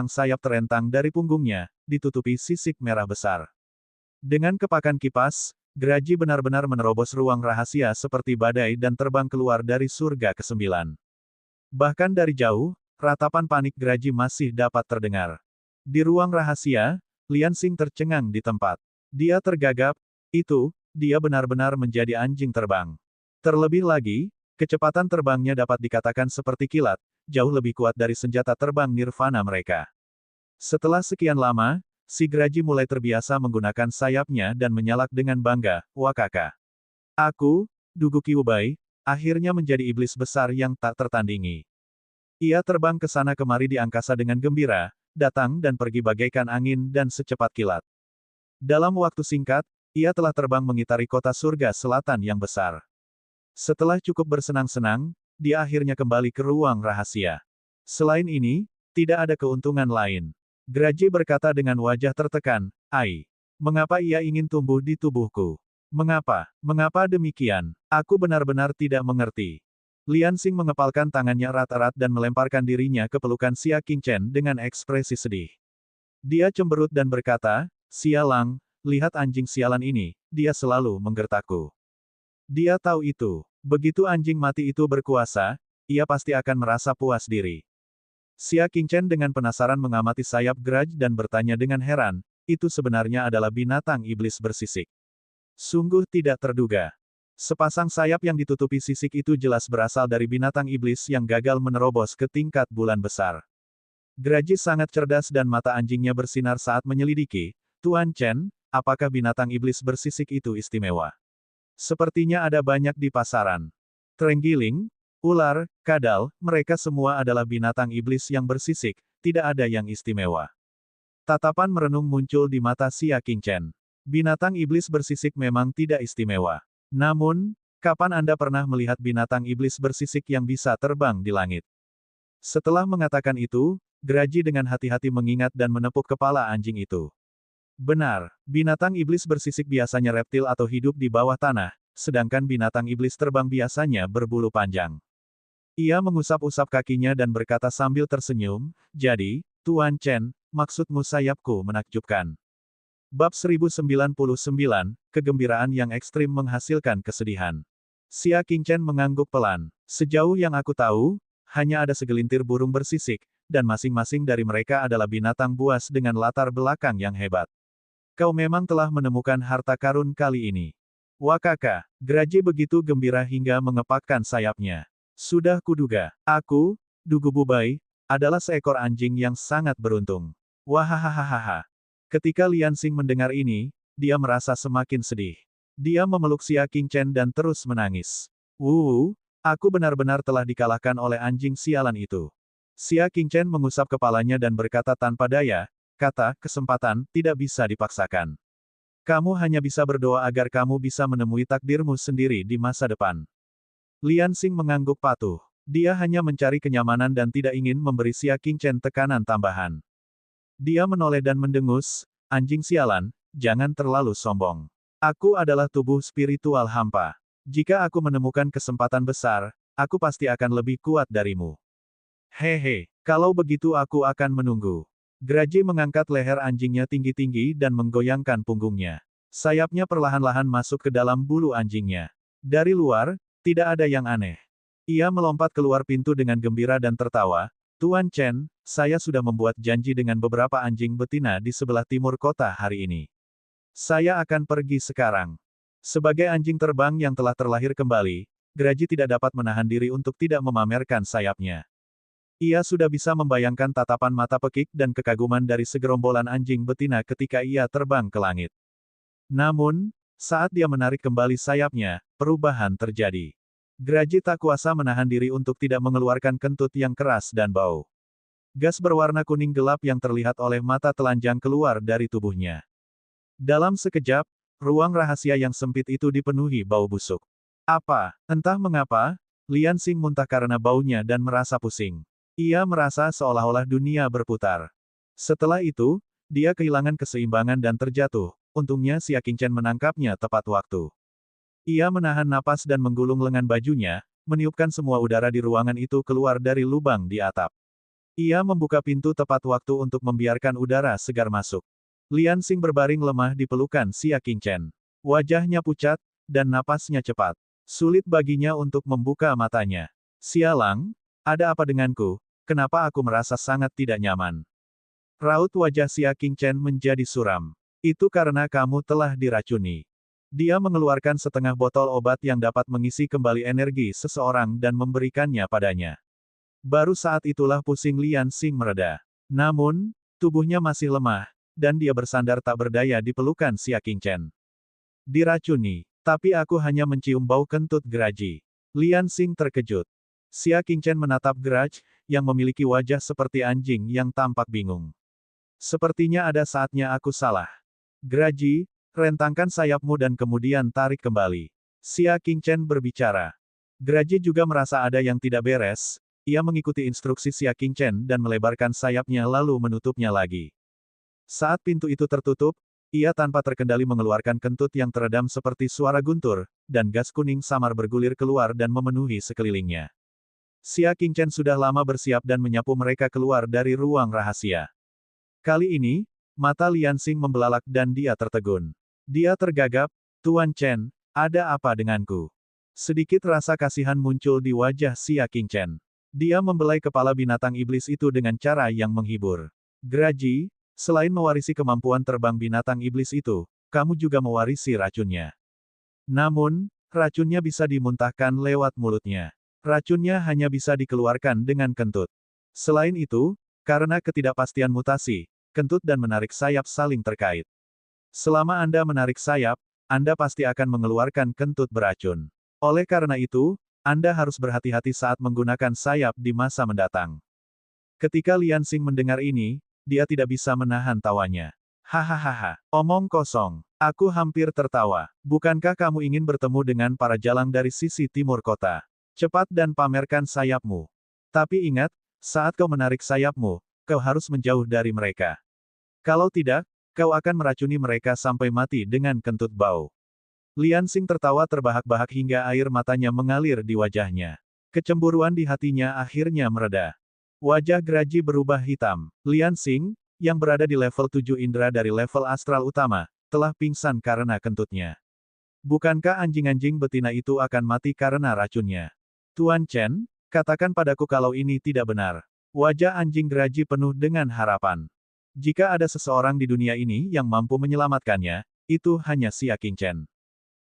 sepasang sayap terentang dari punggungnya, ditutupi sisik merah besar. Dengan kepakan kipas, Graji benar-benar menerobos ruang rahasia seperti badai dan terbang keluar dari surga ke-9. Bahkan dari jauh, ratapan panik Graji masih dapat terdengar. Di ruang rahasia, Lian Xing tercengang di tempat. Dia tergagap, dia benar-benar menjadi anjing terbang. Terlebih lagi, kecepatan terbangnya dapat dikatakan seperti kilat, jauh lebih kuat dari senjata terbang nirvana mereka. Setelah sekian lama, si Graji mulai terbiasa menggunakan sayapnya dan menyalak dengan bangga, "Wakaka. Aku, Dugu Kyuubai, akhirnya menjadi iblis besar yang tak tertandingi." Ia terbang ke sana kemari di angkasa dengan gembira, datang dan pergi bagaikan angin dan secepat kilat. Dalam waktu singkat, ia telah terbang mengitari kota surga selatan yang besar. Setelah cukup bersenang-senang, dia akhirnya kembali ke ruang rahasia. Selain ini, tidak ada keuntungan lain. Graji berkata dengan wajah tertekan, "Ai, mengapa ia ingin tumbuh di tubuhku? Mengapa? Mengapa demikian? Aku benar-benar tidak mengerti. Lian Xing mengepalkan tangannya erat-erat dan melemparkan dirinya ke pelukan Xia Qingchen dengan ekspresi sedih. Dia cemberut dan berkata, "Sialang, lihat anjing sialan ini, dia selalu menggertakku." Dia tahu itu. Begitu anjing mati itu berkuasa, ia pasti akan merasa puas diri. Xia Qingchen dengan penasaran mengamati sayap Grudge dan bertanya dengan heran, itu sebenarnya adalah binatang iblis bersisik. Sungguh tidak terduga. Sepasang sayap yang ditutupi sisik itu jelas berasal dari binatang iblis yang gagal menerobos ke tingkat bulan besar. Grudge sangat cerdas dan mata anjingnya bersinar saat menyelidiki, "Tuan Chen, apakah binatang iblis bersisik itu istimewa? Sepertinya ada banyak di pasaran." Terenggiling, ular, kadal, mereka semua adalah binatang iblis yang bersisik, tidak ada yang istimewa. Tatapan merenung muncul di mata Xia Qingchen. Binatang iblis bersisik memang tidak istimewa. Namun, kapan Anda pernah melihat binatang iblis bersisik yang bisa terbang di langit? Setelah mengatakan itu, Grudge dengan hati-hati mengingat dan menepuk kepala anjing itu. Benar, binatang iblis bersisik biasanya reptil atau hidup di bawah tanah, sedangkan binatang iblis terbang biasanya berbulu panjang. Ia mengusap-usap kakinya dan berkata sambil tersenyum, "Jadi, Tuan Chen, maksudmu sayapku menakjubkan." Bab 1099, kegembiraan yang ekstrim menghasilkan kesedihan. Xia Qingchen mengangguk pelan. Sejauh yang aku tahu, hanya ada segelintir burung bersisik, dan masing-masing dari mereka adalah binatang buas dengan latar belakang yang hebat. Kau memang telah menemukan harta karun kali ini. Wakaka, Grudge begitu gembira hingga mengepakkan sayapnya. Sudah kuduga, aku, Dugu Bubai, adalah seekor anjing yang sangat beruntung. Wahahaha. Ketika Lian Xing mendengar ini, dia merasa semakin sedih. Dia memeluk Xia Qingchen dan terus menangis. Aku benar-benar telah dikalahkan oleh anjing sialan itu. Xia Qingchen mengusap kepalanya dan berkata tanpa daya, kesempatan tidak bisa dipaksakan. Kamu hanya bisa berdoa agar kamu bisa menemui takdirmu sendiri di masa depan. Lian Xing mengangguk patuh. Dia hanya mencari kenyamanan dan tidak ingin memberi Xia Qingchen tekanan tambahan. Dia menoleh dan mendengus, "Anjing sialan, jangan terlalu sombong. Aku adalah tubuh spiritual hampa. Jika aku menemukan kesempatan besar, aku pasti akan lebih kuat darimu. Hehe, kalau begitu aku akan menunggu." Grudge mengangkat leher anjingnya tinggi-tinggi dan menggoyangkan punggungnya. Sayapnya perlahan-lahan masuk ke dalam bulu anjingnya. Dari luar, tidak ada yang aneh. Ia melompat keluar pintu dengan gembira dan tertawa, "Tuan Chen, saya sudah membuat janji dengan beberapa anjing betina di sebelah timur kota hari ini. Saya akan pergi sekarang." Sebagai anjing terbang yang telah terlahir kembali, Grudge tidak dapat menahan diri untuk tidak memamerkan sayapnya. Ia sudah bisa membayangkan tatapan mata pekik dan kekaguman dari segerombolan anjing betina ketika ia terbang ke langit. Namun, saat dia menarik kembali sayapnya, perubahan terjadi. Grudge tak kuasa menahan diri untuk tidak mengeluarkan kentut yang keras dan bau. Gas berwarna kuning gelap yang terlihat oleh mata telanjang keluar dari tubuhnya. Dalam sekejap, ruang rahasia yang sempit itu dipenuhi bau busuk. Entah mengapa, Lian Xing muntah karena baunya dan merasa pusing. Ia merasa seolah-olah dunia berputar. Setelah itu, dia kehilangan keseimbangan dan terjatuh. Untungnya Xia Qingchen menangkapnya tepat waktu. Ia menahan napas dan menggulung lengan bajunya, meniupkan semua udara di ruangan itu keluar dari lubang di atap. Ia membuka pintu tepat waktu untuk membiarkan udara segar masuk. Lian Xing berbaring lemah di pelukan Xia Qingchen. Wajahnya pucat, dan napasnya cepat. Sulit baginya untuk membuka matanya. "Sialang, ada apa denganku? Kenapa aku merasa sangat tidak nyaman?" Raut wajah Xia Qingchen menjadi suram. "Itu karena kamu telah diracuni." Dia mengeluarkan setengah botol obat yang dapat mengisi kembali energi seseorang dan memberikannya padanya. Baru saat itulah pusing Lian Xing mereda. Namun, tubuhnya masih lemah, dan dia bersandar tak berdaya di pelukan Xia Qingchen. "Diracuni, tapi aku hanya mencium bau kentut Grudge." Lian Xing terkejut. Xia Qingchen menatap Grudge, yang memiliki wajah seperti anjing yang tampak bingung. "Sepertinya ada saatnya aku salah. Grudge, rentangkan sayapmu dan kemudian tarik kembali." Xia Qingchen berbicara. Grudge juga merasa ada yang tidak beres, ia mengikuti instruksi Xia Qingchen dan melebarkan sayapnya lalu menutupnya lagi. Saat pintu itu tertutup, Ia tanpa terkendali mengeluarkan kentut yang teredam seperti suara guntur, dan gas kuning samar bergulir keluar dan memenuhi sekelilingnya. Xia Qingchen sudah lama bersiap dan menyapu mereka keluar dari ruang rahasia. Kali ini, mata Liansing membelalak dan dia tertegun. Dia tergagap, "Tuan Chen, ada apa denganku?" Sedikit rasa kasihan muncul di wajah Xia Qingchen. Dia membelai kepala binatang iblis itu dengan cara yang menghibur. "Graji, selain mewarisi kemampuan terbang binatang iblis itu, kamu juga mewarisi racunnya. Namun, racunnya bisa dimuntahkan lewat mulutnya. Racunnya hanya bisa dikeluarkan dengan kentut. Selain itu, karena ketidakpastian mutasi, kentut dan menarik sayap saling terkait. Selama Anda menarik sayap, Anda pasti akan mengeluarkan kentut beracun. Oleh karena itu, Anda harus berhati-hati saat menggunakan sayap di masa mendatang." Ketika Liansing mendengar ini, dia tidak bisa menahan tawanya. "Hahaha, omong kosong. Aku hampir tertawa. Bukankah kamu ingin bertemu dengan para jalang dari sisi timur kota? Cepat dan pamerkan sayapmu. Tapi ingat, saat kau menarik sayapmu, kau harus menjauh dari mereka. Kalau tidak, kau akan meracuni mereka sampai mati dengan kentut bau." Liansing tertawa terbahak-bahak hingga air matanya mengalir di wajahnya. Kecemburuan di hatinya akhirnya mereda. Wajah Graji berubah hitam. Liansing, yang berada di level 7 indera dari level astral utama, telah pingsan karena kentutnya. Bukankah anjing-anjing betina itu akan mati karena racunnya? "Tuan Chen, katakan padaku kalau ini tidak benar." Wajah anjing Graji penuh dengan harapan. Jika ada seseorang di dunia ini yang mampu menyelamatkannya, itu hanya Xia Qingchen.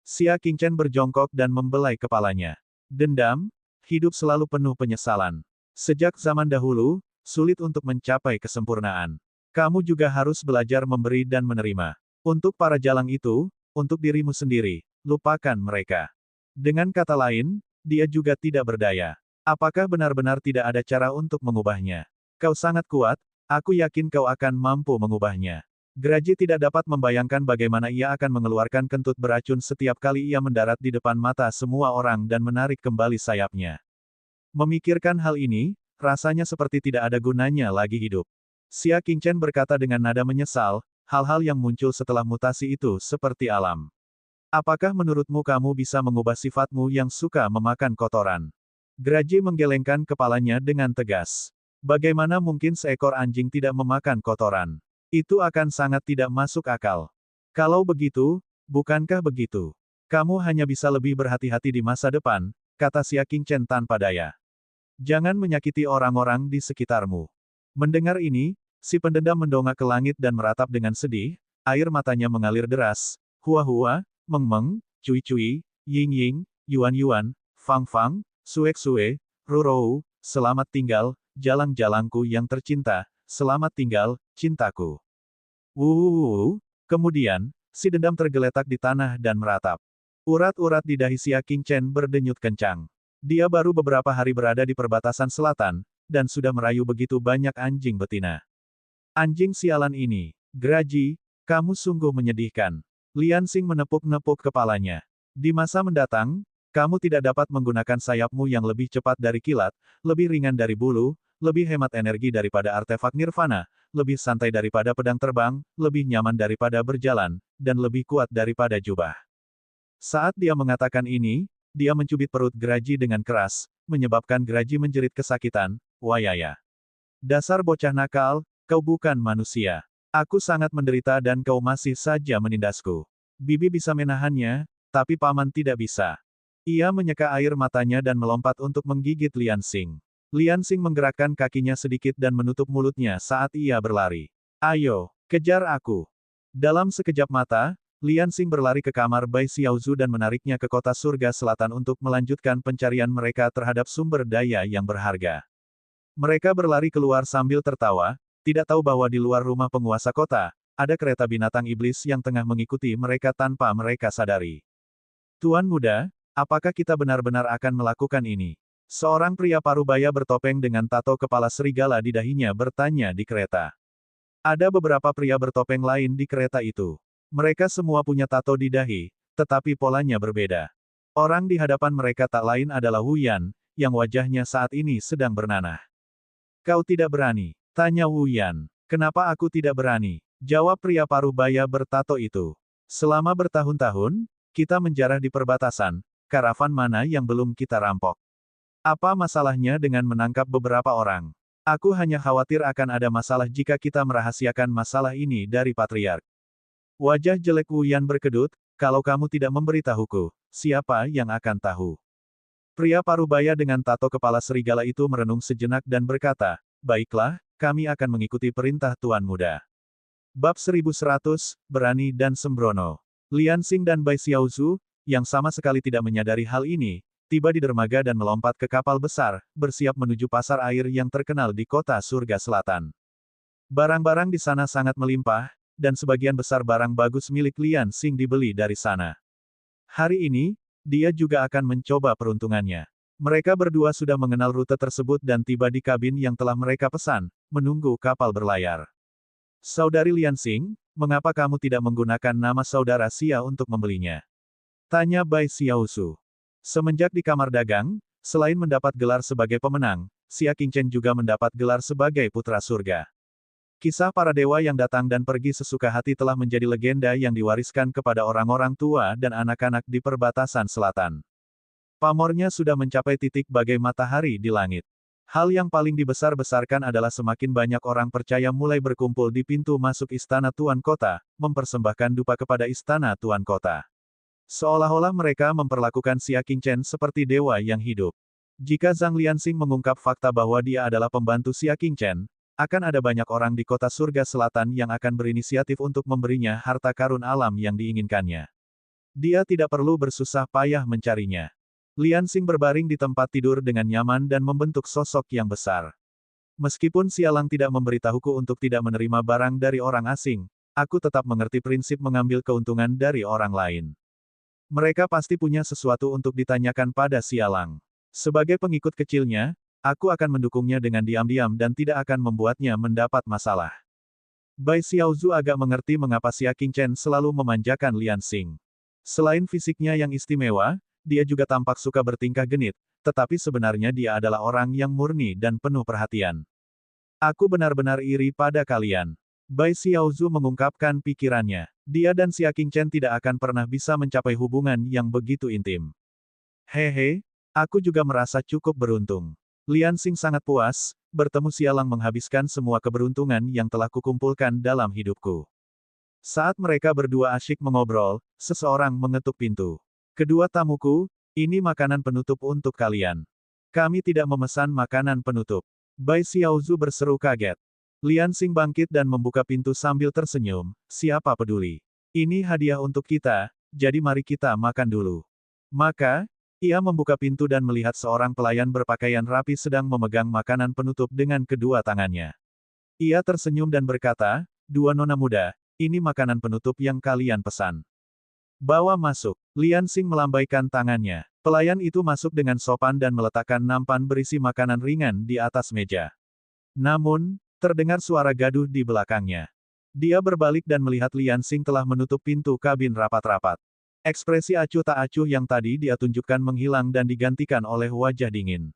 Xia Qingchen berjongkok dan membelai kepalanya. Dendam, hidup selalu penuh penyesalan. Sejak zaman dahulu, sulit untuk mencapai kesempurnaan. Kamu juga harus belajar memberi dan menerima. Untuk para jalang itu, untuk dirimu sendiri, lupakan mereka. Dengan kata lain, dia juga tidak berdaya. Apakah benar-benar tidak ada cara untuk mengubahnya? Kau sangat kuat, aku yakin kau akan mampu mengubahnya. Graji tidak dapat membayangkan bagaimana ia akan mengeluarkan kentut beracun setiap kali ia mendarat di depan mata semua orang dan menarik kembali sayapnya. Memikirkan hal ini, rasanya seperti tidak ada gunanya lagi hidup. Xia Qingchen berkata dengan nada menyesal, hal-hal yang muncul setelah mutasi itu seperti alam. Apakah menurutmu kamu bisa mengubah sifatmu yang suka memakan kotoran? Graji menggelengkan kepalanya dengan tegas. Bagaimana mungkin seekor anjing tidak memakan kotoran? Itu akan sangat tidak masuk akal. Kalau begitu, bukankah begitu? Kamu hanya bisa lebih berhati-hati di masa depan, kata Xia Qingchen tanpa daya. Jangan menyakiti orang-orang di sekitarmu. Mendengar ini, si pendendam mendongak ke langit dan meratap dengan sedih, air matanya mengalir deras. "Hua-hua, Meng-meng, Cui-cui, Ying-ying, Yuan-yuan, Fang-fang, Suek-sue, Rurou, selamat tinggal, jalang-jalangku yang tercinta, selamat tinggal, cintaku." Kemudian, si dendam tergeletak di tanah dan meratap. Urat-urat di dahi Xia Qingchen berdenyut kencang. Dia baru beberapa hari berada di perbatasan selatan, dan sudah merayu begitu banyak anjing betina. Anjing sialan ini, Graji, kamu sungguh menyedihkan. Liansing menepuk-nepuk kepalanya. Di masa mendatang, kamu tidak dapat menggunakan sayapmu yang lebih cepat dari kilat, lebih ringan dari bulu, lebih hemat energi daripada artefak nirvana, lebih santai daripada pedang terbang, lebih nyaman daripada berjalan, dan lebih kuat daripada jubah. Saat dia mengatakan ini, dia mencubit perut Graji dengan keras, menyebabkan Graji menjerit kesakitan. "Wayaya. Dasar bocah nakal, kau bukan manusia. Aku sangat menderita dan kau masih saja menindasku." Bibi bisa menahannya, tapi paman tidak bisa. Ia menyeka air matanya dan melompat untuk menggigit Liansing. Liansing menggerakkan kakinya sedikit dan menutup mulutnya saat ia berlari. "Ayo, kejar aku." Dalam sekejap mata, Liansing berlari ke kamar Bai Xiaozu dan menariknya ke kota surga selatan untuk melanjutkan pencarian mereka terhadap sumber daya yang berharga. Mereka berlari keluar sambil tertawa, tidak tahu bahwa di luar rumah penguasa kota, ada kereta binatang iblis yang tengah mengikuti mereka tanpa mereka sadari. "Tuan muda, apakah kita benar-benar akan melakukan ini?" Seorang pria parubaya bertopeng dengan tato kepala serigala di dahinya bertanya di kereta. Ada beberapa pria bertopeng lain di kereta itu. Mereka semua punya tato di dahi, tetapi polanya berbeda. Orang di hadapan mereka tak lain adalah Wu Yan, yang wajahnya saat ini sedang bernanah. "Kau tidak berani?" tanya Wu Yan. "Kenapa aku tidak berani?" Jawab pria parubaya bertato itu. Selama bertahun-tahun, kita menjarah di perbatasan, karavan mana yang belum kita rampok? Apa masalahnya dengan menangkap beberapa orang? Aku hanya khawatir akan ada masalah jika kita merahasiakan masalah ini dari Patriark. Wajah jelek Wu Yan berkedut, kalau kamu tidak memberitahuku, siapa yang akan tahu? Pria parubaya dengan tato kepala serigala itu merenung sejenak dan berkata, baiklah, kami akan mengikuti perintah Tuan Muda. Bab 1100, Berani dan Sembrono. Lian Xing dan Bai Xiaozhu, yang sama sekali tidak menyadari hal ini, tiba di dermaga dan melompat ke kapal besar, bersiap menuju pasar air yang terkenal di kota surga selatan. Barang-barang di sana sangat melimpah, dan sebagian besar barang bagus milik Lian Xing dibeli dari sana. Hari ini, dia juga akan mencoba peruntungannya. Mereka berdua sudah mengenal rute tersebut dan tiba di kabin yang telah mereka pesan, menunggu kapal berlayar. Saudari Lian Xing, mengapa kamu tidak menggunakan nama saudara Xia untuk membelinya? Tanya Bai Xiaozhu. Semenjak di kamar dagang, selain mendapat gelar sebagai pemenang, Xia Qingchen juga mendapat gelar sebagai putra surga. Kisah para dewa yang datang dan pergi sesuka hati telah menjadi legenda yang diwariskan kepada orang-orang tua dan anak-anak di perbatasan selatan. Pamornya sudah mencapai titik bagai matahari di langit. Hal yang paling dibesar-besarkan adalah semakin banyak orang percaya mulai berkumpul di pintu masuk istana Tuan Kota, mempersembahkan dupa kepada istana Tuan Kota. Seolah-olah mereka memperlakukan Xia Qingchen seperti dewa yang hidup. Jika Zhang Lianxing mengungkap fakta bahwa dia adalah pembantu Xia Qingchen, akan ada banyak orang di kota surga selatan yang akan berinisiatif untuk memberinya harta karun alam yang diinginkannya. Dia tidak perlu bersusah payah mencarinya. Lian Xing berbaring di tempat tidur dengan nyaman dan membentuk sosok yang besar. Meskipun Sialang tidak memberitahuku untuk tidak menerima barang dari orang asing, aku tetap mengerti prinsip mengambil keuntungan dari orang lain. Mereka pasti punya sesuatu untuk ditanyakan pada Sialang. Sebagai pengikut kecilnya, aku akan mendukungnya dengan diam-diam dan tidak akan membuatnya mendapat masalah. Bai Xiaozhu agak mengerti mengapa Xia Qingchen selalu memanjakan Lian Xing. Selain fisiknya yang istimewa, dia juga tampak suka bertingkah genit, tetapi sebenarnya dia adalah orang yang murni dan penuh perhatian. Aku benar-benar iri pada kalian. Bai Xiaozhu mengungkapkan pikirannya. Dia dan Xia Qingchen tidak akan pernah bisa mencapai hubungan yang begitu intim. Hehe, aku juga merasa cukup beruntung. Lian Xing sangat puas, bertemu Sialang menghabiskan semua keberuntungan yang telah kukumpulkan dalam hidupku. Saat mereka berdua asyik mengobrol, seseorang mengetuk pintu. Kedua tamuku, ini makanan penutup untuk kalian. Kami tidak memesan makanan penutup. Bai Xiaozhu berseru kaget. Lian Xing bangkit dan membuka pintu sambil tersenyum, siapa peduli. Ini hadiah untuk kita, jadi mari kita makan dulu. Maka, ia membuka pintu dan melihat seorang pelayan berpakaian rapi sedang memegang makanan penutup dengan kedua tangannya. Ia tersenyum dan berkata, dua nona muda, ini makanan penutup yang kalian pesan. Bawa masuk. Lian Xing melambaikan tangannya. Pelayan itu masuk dengan sopan dan meletakkan nampan berisi makanan ringan di atas meja. Namun, terdengar suara gaduh di belakangnya. Dia berbalik dan melihat Lian Xing telah menutup pintu kabin rapat-rapat. Ekspresi acuh tak acuh yang tadi dia tunjukkan menghilang dan digantikan oleh wajah dingin.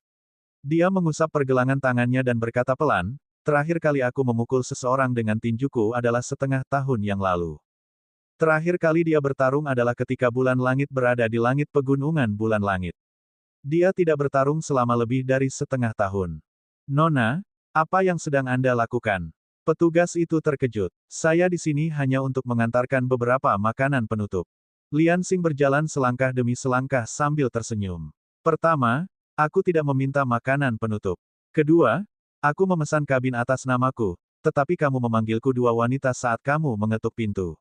Dia mengusap pergelangan tangannya dan berkata pelan, terakhir kali aku memukul seseorang dengan tinjuku adalah setengah tahun yang lalu. Terakhir kali dia bertarung adalah ketika bulan langit berada di langit pegunungan bulan langit. Dia tidak bertarung selama lebih dari setengah tahun. Nona, apa yang sedang Anda lakukan? Petugas itu terkejut. Saya di sini hanya untuk mengantarkan beberapa makanan penutup. Lian Xing berjalan selangkah demi selangkah sambil tersenyum. Pertama, aku tidak meminta makanan penutup. Kedua, aku memesan kabin atas namaku, tetapi kamu memanggilku dua wanita saat kamu mengetuk pintu.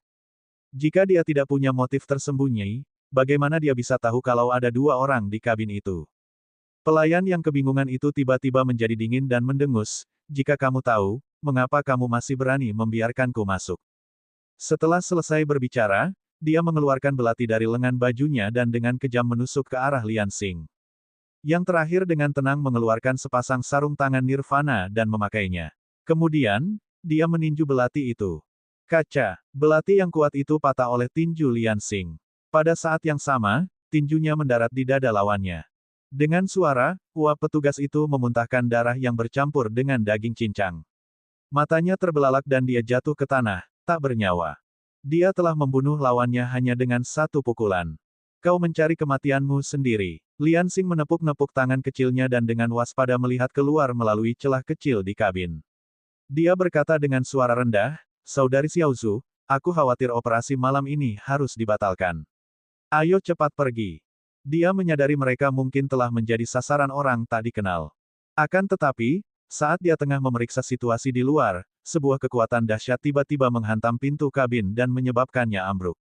Jika dia tidak punya motif tersembunyi, bagaimana dia bisa tahu kalau ada dua orang di kabin itu? Pelayan yang kebingungan itu tiba-tiba menjadi dingin dan mendengus, jika kamu tahu, mengapa kamu masih berani membiarkanku masuk? Setelah selesai berbicara, dia mengeluarkan belati dari lengan bajunya dan dengan kejam menusuk ke arah Lian Xing. Yang terakhir dengan tenang mengeluarkan sepasang sarung tangan nirvana dan memakainya. Kemudian, dia meninju belati itu. Kaca, belati yang kuat itu patah oleh tinju Lian Xing. Pada saat yang sama, tinjunya mendarat di dada lawannya. Dengan suara, uap petugas itu memuntahkan darah yang bercampur dengan daging cincang. Matanya terbelalak dan dia jatuh ke tanah, tak bernyawa. Dia telah membunuh lawannya hanya dengan satu pukulan. Kau mencari kematianmu sendiri. Lian Xing menepuk-nepuk tangan kecilnya dan dengan waspada melihat keluar melalui celah kecil di kabin. Dia berkata dengan suara rendah, Saudari Xiaozu, aku khawatir operasi malam ini harus dibatalkan. Ayo cepat pergi. Dia menyadari mereka mungkin telah menjadi sasaran orang tak dikenal. Akan tetapi, saat dia tengah memeriksa situasi di luar, sebuah kekuatan dahsyat tiba-tiba menghantam pintu kabin dan menyebabkannya ambruk.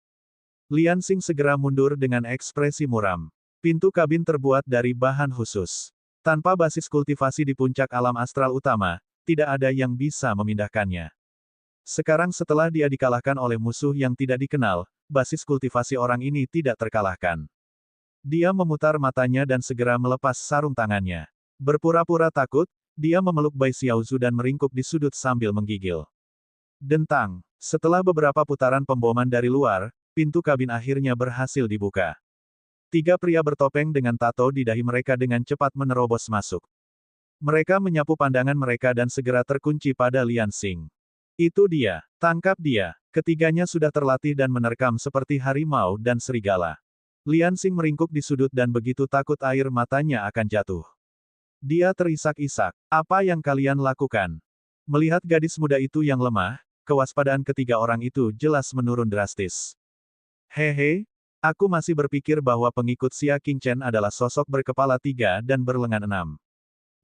Lian Xing segera mundur dengan ekspresi muram. Pintu kabin terbuat dari bahan khusus. Tanpa basis kultivasi di puncak alam astral utama, tidak ada yang bisa memindahkannya. Sekarang setelah dia dikalahkan oleh musuh yang tidak dikenal, basis kultivasi orang ini tidak terkalahkan. Dia memutar matanya dan segera melepas sarung tangannya. Berpura-pura takut, dia memeluk Bai Xiaozu dan meringkuk di sudut sambil menggigil. Dentang. Setelah beberapa putaran pemboman dari luar, pintu kabin akhirnya berhasil dibuka. 3 pria bertopeng dengan tato di dahi mereka dengan cepat menerobos masuk. Mereka menyapu pandangan mereka dan segera terkunci pada Lian Xing. Itu dia. Tangkap dia. Ketiganya sudah terlatih dan menerkam seperti harimau dan serigala. Lian Xing meringkuk di sudut dan begitu takut air matanya akan jatuh. Dia terisak-isak. Apa yang kalian lakukan? Melihat gadis muda itu yang lemah, kewaspadaan ketiga orang itu jelas menurun drastis. Hehe, aku masih berpikir bahwa pengikut Xia Qingchen adalah sosok berkepala 3 dan berlengan 6.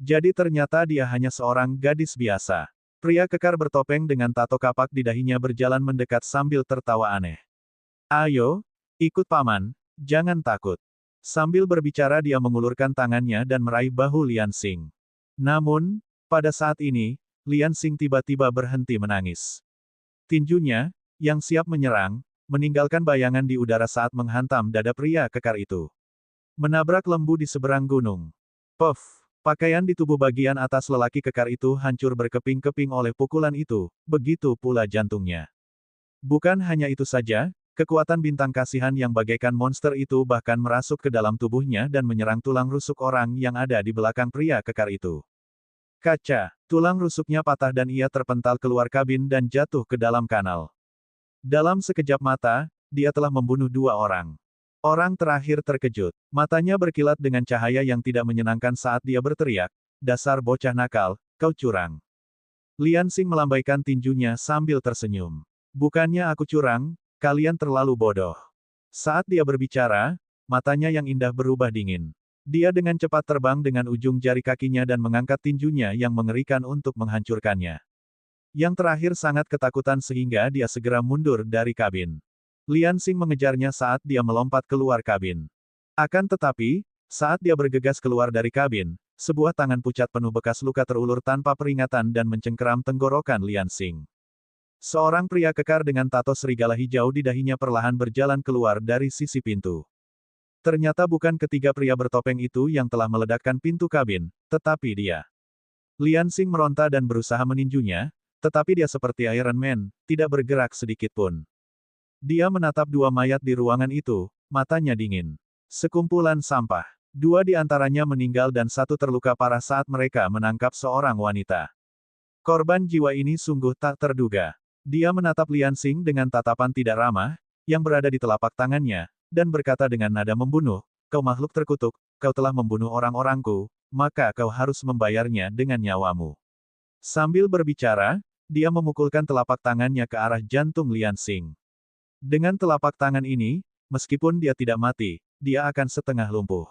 Jadi ternyata dia hanya seorang gadis biasa. Pria kekar bertopeng dengan tato kapak di dahinya berjalan mendekat sambil tertawa aneh. Ayo, ikut paman, jangan takut. Sambil berbicara dia mengulurkan tangannya dan meraih bahu Lian Xing. Namun, pada saat ini, Lian Xing tiba-tiba berhenti menangis. Tinjunya, yang siap menyerang, meninggalkan bayangan di udara saat menghantam dada pria kekar itu. Menabrak lembu di seberang gunung. Puff! Pakaian di tubuh bagian atas lelaki kekar itu hancur berkeping-keping oleh pukulan itu, begitu pula jantungnya. Bukan hanya itu saja, kekuatan bintang kasihan yang bagaikan monster itu bahkan merasuk ke dalam tubuhnya dan menyerang tulang rusuk orang yang ada di belakang pria kekar itu. Kaca, tulang rusuknya patah dan ia terpental keluar kabin dan jatuh ke dalam kanal. Dalam sekejap mata, dia telah membunuh 2 orang. Orang terakhir terkejut. Matanya berkilat dengan cahaya yang tidak menyenangkan saat dia berteriak, dasar bocah nakal, kau curang. Lian Xing melambaikan tinjunya sambil tersenyum. Bukannya aku curang, kalian terlalu bodoh. Saat dia berbicara, matanya yang indah berubah dingin. Dia dengan cepat terbang dengan ujung jari kakinya dan mengangkat tinjunya yang mengerikan untuk menghancurkannya. Yang terakhir sangat ketakutan sehingga dia segera mundur dari kabin. Lian Xing mengejarnya saat dia melompat keluar kabin. Akan tetapi, saat dia bergegas keluar dari kabin, sebuah tangan pucat penuh bekas luka terulur tanpa peringatan dan mencengkeram tenggorokan Lian Xing. Seorang pria kekar dengan tato serigala hijau di dahinya perlahan berjalan keluar dari sisi pintu. Ternyata bukan ketiga pria bertopeng itu yang telah meledakkan pintu kabin, tetapi dia. Lian Xing meronta dan berusaha meninjunya, tetapi dia seperti Iron Man, tidak bergerak sedikit pun. Dia menatap 2 mayat di ruangan itu, matanya dingin. Sekumpulan sampah. 2 di antaranya meninggal dan 1 terluka parah saat mereka menangkap seorang wanita. Korban jiwa ini sungguh tak terduga. Dia menatap Lian Xing dengan tatapan tidak ramah, yang berada di telapak tangannya, dan berkata dengan nada membunuh, kau makhluk terkutuk, kau telah membunuh orang-orangku, maka kau harus membayarnya dengan nyawamu. Sambil berbicara, dia memukulkan telapak tangannya ke arah jantung Lian Xing. Dengan telapak tangan ini, meskipun dia tidak mati, dia akan setengah lumpuh.